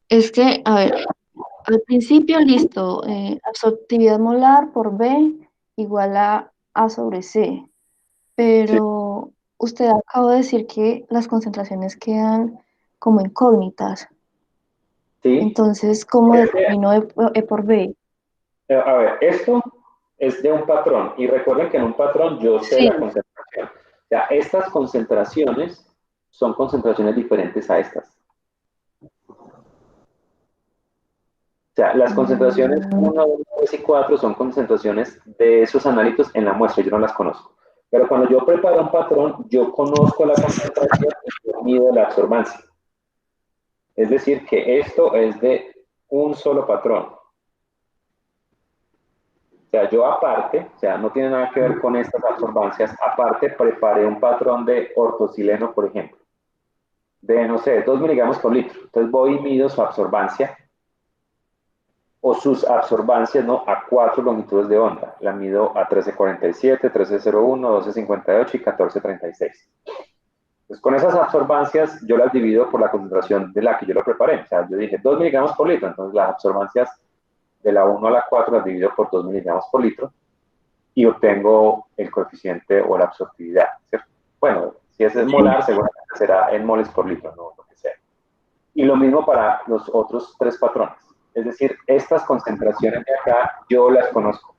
Speaker 2: es que, a ver, al principio, listo, absortividad molar por B igual a A sobre C,
Speaker 1: Sí.
Speaker 2: pero usted acaba de decir que las concentraciones quedan como incógnitas.
Speaker 1: Sí.
Speaker 2: Entonces, ¿cómo determino E por B?
Speaker 1: A ver, esto es de un patrón y recuerden que en un patrón yo sé
Speaker 2: Sí.
Speaker 1: la concentración. O sea, estas concentraciones son concentraciones diferentes a estas. O sea, las concentraciones
Speaker 3: Mm,
Speaker 1: 1, 2, 3 y 4 son concentraciones de esos análitos en la muestra, yo no las conozco. Pero cuando yo preparo un patrón, yo conozco la concentración y yo mido la absorbancia. Es decir, que esto es de un solo patrón. O sea, yo aparte, o sea, no tiene nada que ver con estas absorbancias, aparte preparé un patrón de ortocileno, por ejemplo, de, no sé, 2 miligramos por litro. Entonces voy y mido su absorbancia o sus absorbancias, ¿no? A 4 longitudes de onda. La mido a 1347, 1301, 1258 y 1436. Pues con esas absorbancias yo las divido por la concentración de la que yo lo preparé. O sea, yo dije 2 miligramos por litro, entonces las absorbancias de la 1 a la 4 las divido por 2 miligramos por litro y obtengo el coeficiente o la absortividad, ¿cierto? Bueno, si es en molar, seguramente será en moles por litro, no lo que sea. Y lo mismo para los otros 3 patrones. Es decir, estas concentraciones de acá yo las conozco.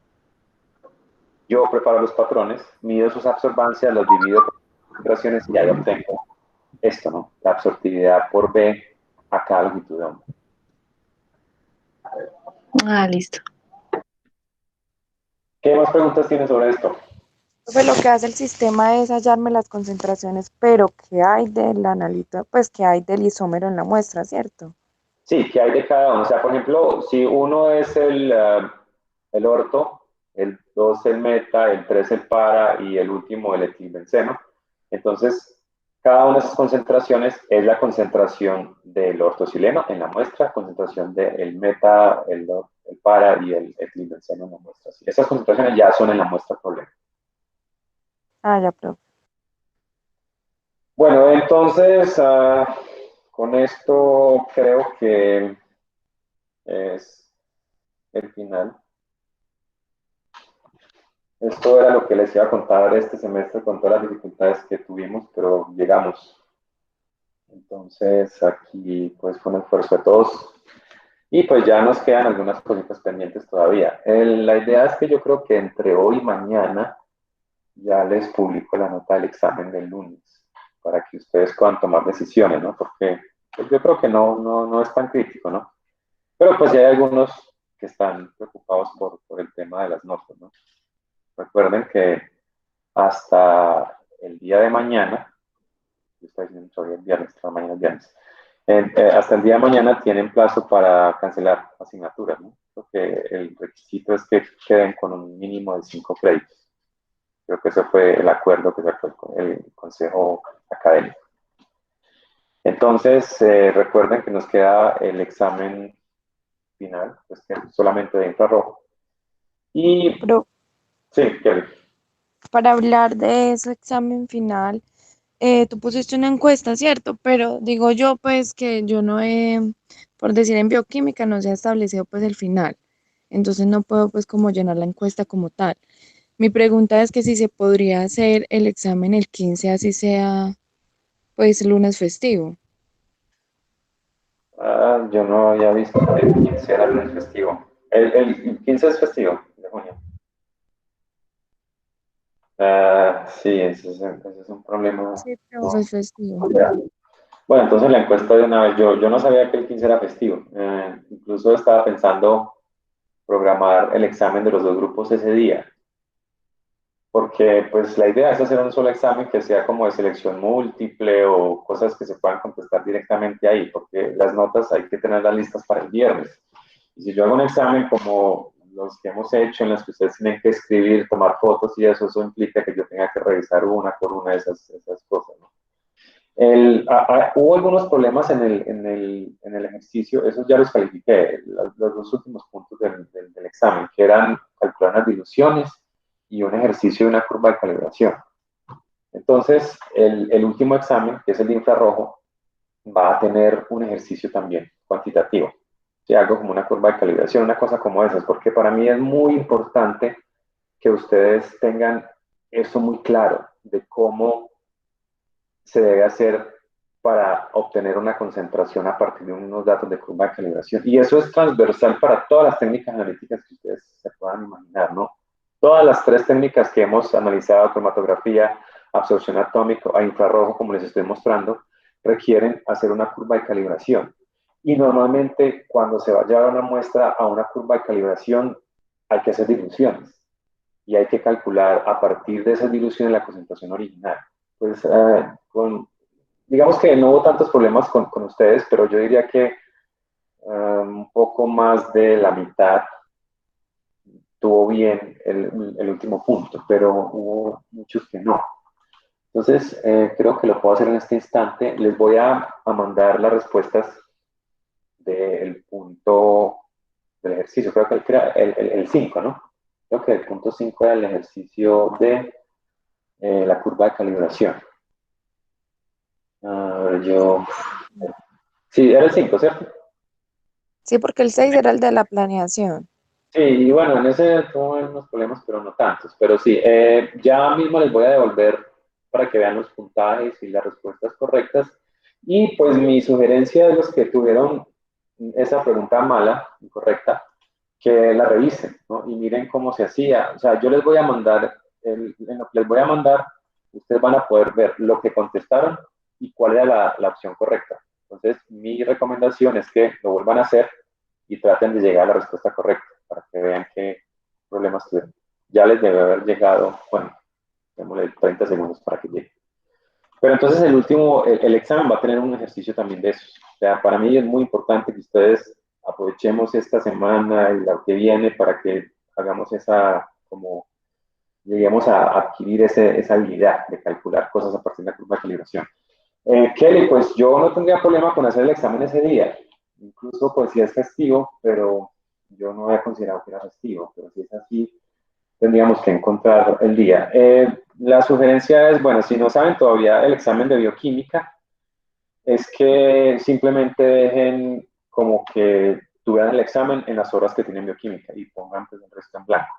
Speaker 1: Yo preparo los patrones, mido sus absorbancias, los divido por concentraciones y ahí obtengo esto, ¿no? La absortividad por B a cada longitud de onda.
Speaker 2: Ah, listo.
Speaker 1: ¿Qué más preguntas tienes sobre esto?
Speaker 3: Pues lo que hace el sistema es hallarme las concentraciones, pero ¿qué hay del analito? Pues ¿qué hay del isómero en la muestra, cierto?
Speaker 1: Sí, ¿qué hay de cada uno? O sea, por ejemplo, si uno es el orto, el 2 el meta, el 3 el para y el último el etilbenceno, entonces cada una de esas concentraciones es la concentración del ortocileno en la muestra, concentración del meta, el para y el etilbenceno en la muestra. Sí, esas concentraciones ya son en la muestra problema.
Speaker 3: Ah, ya, profe.
Speaker 1: Bueno, entonces, con esto creo que es el final. Esto era lo que les iba a contar este semestre con todas las dificultades que tuvimos, pero llegamos. Entonces, aquí pues fue un esfuerzo de todos. Y pues ya nos quedan algunas cositas pendientes todavía. La idea es que yo creo que entre hoy y mañana ya les publico la nota del examen del lunes, para que ustedes puedan tomar decisiones, ¿no? Porque pues, yo creo que no es tan crítico, ¿no? Pero pues ya hay algunos que están preocupados por el tema de las notas, ¿no? Recuerden que hasta el día de mañana, yo estoy diciendo todavía el viernes, hasta mañana es viernes, hasta el día de mañana tienen plazo para cancelar asignaturas, ¿no? Porque el requisito es que queden con un mínimo de 5 créditos. Creo que ese fue el acuerdo que sacó el Consejo Académico. Entonces, recuerden que nos queda el examen final, pues que solamente de infrarrojo. Y
Speaker 3: Pero
Speaker 1: sí, Kelly.
Speaker 3: para hablar de ese examen final, tú pusiste una encuesta, ¿cierto? Pero digo yo, pues, que yo no he, por decir en bioquímica, no se ha establecido, pues, el final. Entonces no puedo, pues, como llenar la encuesta como tal. Mi pregunta es que si se podría hacer el examen el 15, así sea, pues, lunes festivo.
Speaker 1: Yo no había visto que el 15 era lunes festivo. El 15 es festivo de junio. Sí, ese es un problema.
Speaker 3: Sí, profe, es festivo.
Speaker 1: Bueno, entonces la encuesta de una vez, yo no sabía que el 15 era festivo. Incluso estaba pensando programar el examen de los dos grupos ese día, porque pues la idea es hacer un solo examen que sea como de selección múltiple o cosas que se puedan contestar directamente ahí, porque las notas hay que tenerlas listas para el viernes. Y si yo hago un examen como los que hemos hecho, en los que ustedes tienen que escribir, tomar fotos y eso implica que yo tenga que revisar una por una de esas cosas, ¿no? Hubo algunos problemas en el ejercicio, esos ya los califiqué, los dos últimos puntos del examen, que eran calcular unas diluciones y un ejercicio de una curva de calibración. Entonces, el último examen, que es el de infrarrojo, va a tener un ejercicio también cuantitativo. Si hago como una curva de calibración, una cosa como esas, porque para mí es muy importante que ustedes tengan eso muy claro de cómo se debe hacer para obtener una concentración a partir de unos datos de curva de calibración. Y eso es transversal para todas las técnicas analíticas que ustedes se puedan imaginar, ¿no? Todas las 3 técnicas que hemos analizado, cromatografía, absorción atómica a infrarrojo, como les estoy mostrando, requieren hacer una curva de calibración. Y normalmente cuando se va a llevar una muestra a una curva de calibración hay que hacer diluciones y hay que calcular a partir de esas diluciones la concentración original. Pues digamos que no hubo tantos problemas con ustedes, pero yo diría que un poco más de la mitad tuvo bien el último punto, pero hubo muchos que no. Entonces, creo que lo puedo hacer en este instante. Les voy a mandar las respuestas del punto del ejercicio. Creo que era el 5, ¿no? Creo que el punto 5 era el ejercicio de la curva de calibración. Yo... Sí, era el 5, ¿cierto?
Speaker 3: Sí, porque el 6 era el de la planeación.
Speaker 1: Sí, y bueno, en ese tuve unos problemas, pero no tantos. Pero sí, ya mismo les voy a devolver para que vean los puntajes y las respuestas correctas. Y pues mi sugerencia de los que tuvieron esa pregunta mala, incorrecta, que la revisen, ¿no? Y miren cómo se hacía. O sea, yo les voy a mandar, en lo que les voy a mandar, ustedes van a poder ver lo que contestaron y cuál era la opción correcta. Entonces, mi recomendación es que lo vuelvan a hacer y traten de llegar a la respuesta correcta para que vean qué problemas tuvieron. Ya les debe haber llegado, bueno, démosle 30 segundos para que llegue. Pero entonces el último, el examen va a tener un ejercicio también de esos. O sea, para mí es muy importante que ustedes aprovechemos esta semana y la que viene para que hagamos esa, como lleguemos a adquirir esa habilidad de calcular cosas a partir de la curva de calibración. Kelly, pues yo no tendría problema con hacer el examen ese día. Incluso pues si es festivo, pero yo no había considerado que era festivo, pero si es así, tendríamos que encontrar el día. La sugerencia es, bueno, si no saben todavía el examen de bioquímica, es que simplemente dejen como que tuvieran el examen en las horas que tienen bioquímica y pongan pues, el resto en blanco.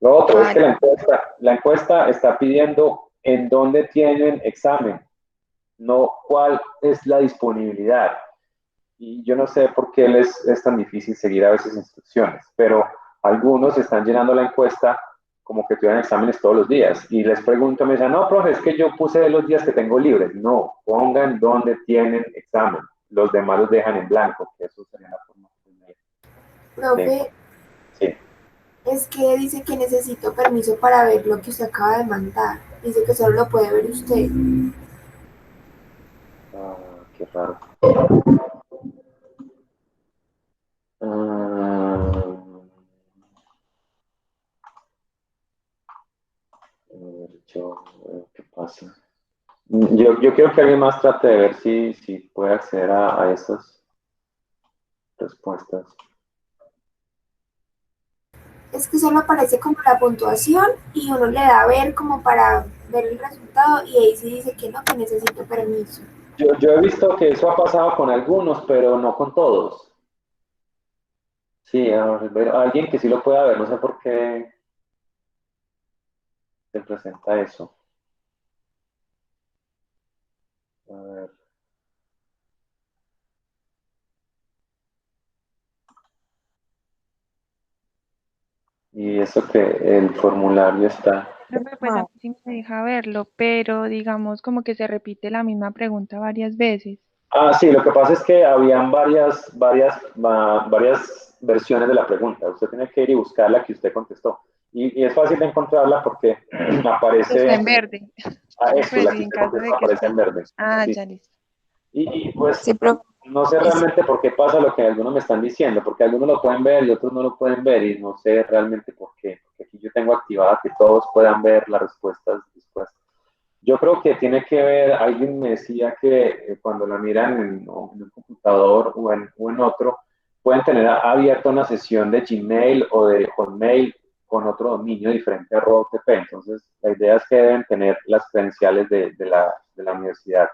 Speaker 1: Lo otro es que la encuesta está pidiendo en dónde tienen examen, no cuál es la disponibilidad. Y yo no sé por qué les es tan difícil seguir a veces instrucciones, pero algunos están llenando la encuesta como que tuvieran exámenes todos los días. Y les pregunto, me dicen, no, profe, es que yo puse los días que tengo libres. No, pongan dónde tienen examen. Los demás los dejan en blanco, que eso sería la forma de...
Speaker 4: Profe,
Speaker 1: Sí.
Speaker 4: es que dice que necesito permiso para ver lo que usted acaba de mandar. Dice que solo lo puede ver usted.
Speaker 1: Qué raro. ¿Qué pasa? Yo quiero que alguien más trate de ver si puede acceder a esas respuestas.
Speaker 4: Es que solo aparece como la puntuación y uno le da a ver como para ver el resultado y ahí sí dice que no, que necesito permiso.
Speaker 1: Yo he visto que eso ha pasado con algunos, pero no con todos. Sí, alguien que sí lo pueda ver, no sé por qué se presenta eso. A ver. Y eso que el formulario está.
Speaker 5: Profe, pues a mí sí me deja verlo, pero digamos como que se repite la misma pregunta varias veces.
Speaker 1: Sí, lo que pasa es que habían varias versiones de la pregunta. Usted tiene que ir y buscar la que usted contestó. Y es fácil de encontrarla porque aparece.
Speaker 5: Está en verde.
Speaker 1: Eso, la
Speaker 5: Pues
Speaker 1: que
Speaker 5: en
Speaker 1: usted
Speaker 5: caso de
Speaker 1: contestó
Speaker 5: que
Speaker 1: aparece
Speaker 5: esté.
Speaker 1: en verde. Sí.
Speaker 5: Ya listo.
Speaker 1: Y pues
Speaker 3: Sí, pero
Speaker 1: no sé realmente por qué pasa lo que algunos me están diciendo, porque algunos lo pueden ver y otros no lo pueden ver y no sé realmente por qué, porque aquí yo tengo activada que todos puedan ver las respuestas después. Yo creo que tiene que ver, alguien me decía que cuando la miran en un computador o en otro, pueden tener abierta una sesión de Gmail o de Hotmail con otro dominio diferente a @OTP. Entonces, la idea es que deben tener las credenciales de la universidad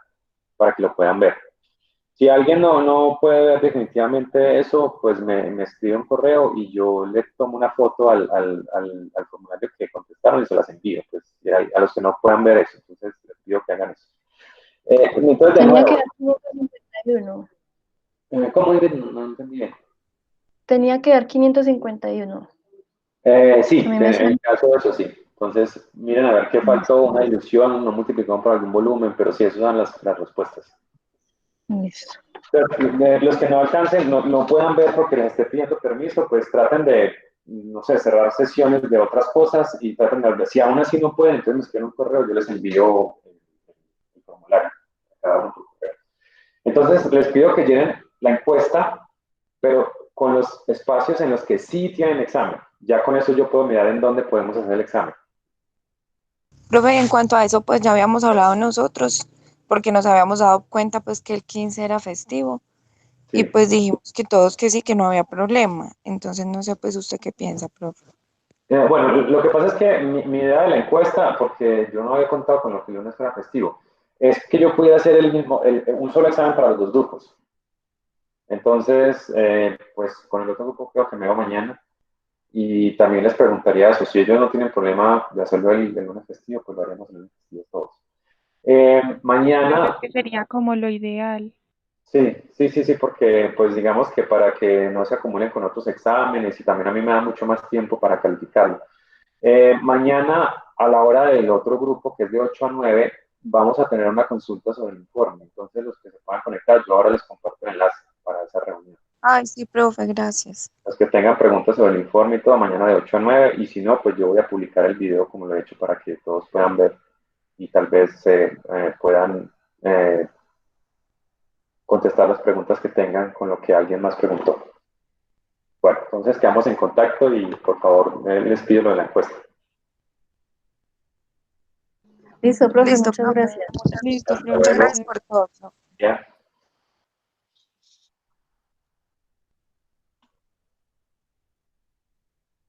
Speaker 1: para que lo puedan ver. Si alguien no puede ver definitivamente eso, pues me escribe un correo y yo le tomo una foto al formulario que contestaron y se las envío. Pues a los que no puedan ver eso, entonces les pido que hagan eso. Entonces, de
Speaker 2: Tenía
Speaker 1: nuevo,
Speaker 2: que dar 551.
Speaker 1: ¿cómo Ingrid? No entendí bien.
Speaker 2: Tenía que dar 551.
Speaker 1: Sí,
Speaker 2: A mí
Speaker 1: en
Speaker 2: me
Speaker 1: el
Speaker 2: suena.
Speaker 1: caso de eso sí. Entonces, miren a ver qué faltó, una ilusión, no multiplicó por algún volumen, pero sí, esas son las respuestas.
Speaker 2: Listo.
Speaker 1: Los que no alcancen, no puedan ver porque les esté pidiendo permiso, pues traten de, no sé, cerrar sesiones de otras cosas y traten de, si aún así no pueden, entonces me escriben un correo, yo les envío el formulario a cada uno por correo. Entonces les pido que llenen la encuesta, pero con los espacios en los que sí tienen examen. Ya con eso yo puedo mirar en dónde podemos hacer el examen.
Speaker 3: Profe, en cuanto a eso, pues ya habíamos hablado nosotros, porque nos habíamos dado cuenta pues que el 15 era festivo y
Speaker 1: Sí.
Speaker 3: pues dijimos que todos que sí, que no había problema. Entonces no sé pues usted qué piensa, profe.
Speaker 1: Bueno, lo que pasa es que mi idea de la encuesta, porque yo no había contado con lo que el lunes era festivo, es que yo pudiera hacer un solo examen para los dos grupos. Entonces, pues con el otro grupo creo que me hago mañana y también les preguntaría eso. Si ellos no tienen problema de hacerlo el lunes festivo, pues lo haremos el lunes festivo todos.
Speaker 5: Pues es
Speaker 1: Mañana,
Speaker 5: que sería como lo ideal.
Speaker 1: sí, porque pues digamos que para que no se acumulen con otros exámenes y también a mí me da mucho más tiempo para calificarlo. Mañana, a la hora del otro grupo, que es de 8 a 9, vamos a tener una consulta sobre el informe. Entonces, los que se puedan conectar, yo ahora les comparto el enlace para esa reunión.
Speaker 3: Ay, sí, profe, gracias.
Speaker 1: Los que tengan preguntas sobre el informe y todo, mañana de 8 a 9, y si no, pues yo voy a publicar el video como lo he hecho para que todos puedan ver y tal vez puedan contestar las preguntas que tengan con lo que alguien más preguntó. Bueno, entonces quedamos en contacto y por favor les pido lo de la encuesta.
Speaker 2: Listo, profe,
Speaker 3: Listo,
Speaker 2: muchas
Speaker 3: profe.
Speaker 2: gracias.
Speaker 5: Listo,
Speaker 1: Hasta
Speaker 3: Muchas
Speaker 5: profe.
Speaker 1: luego.
Speaker 3: gracias por todo.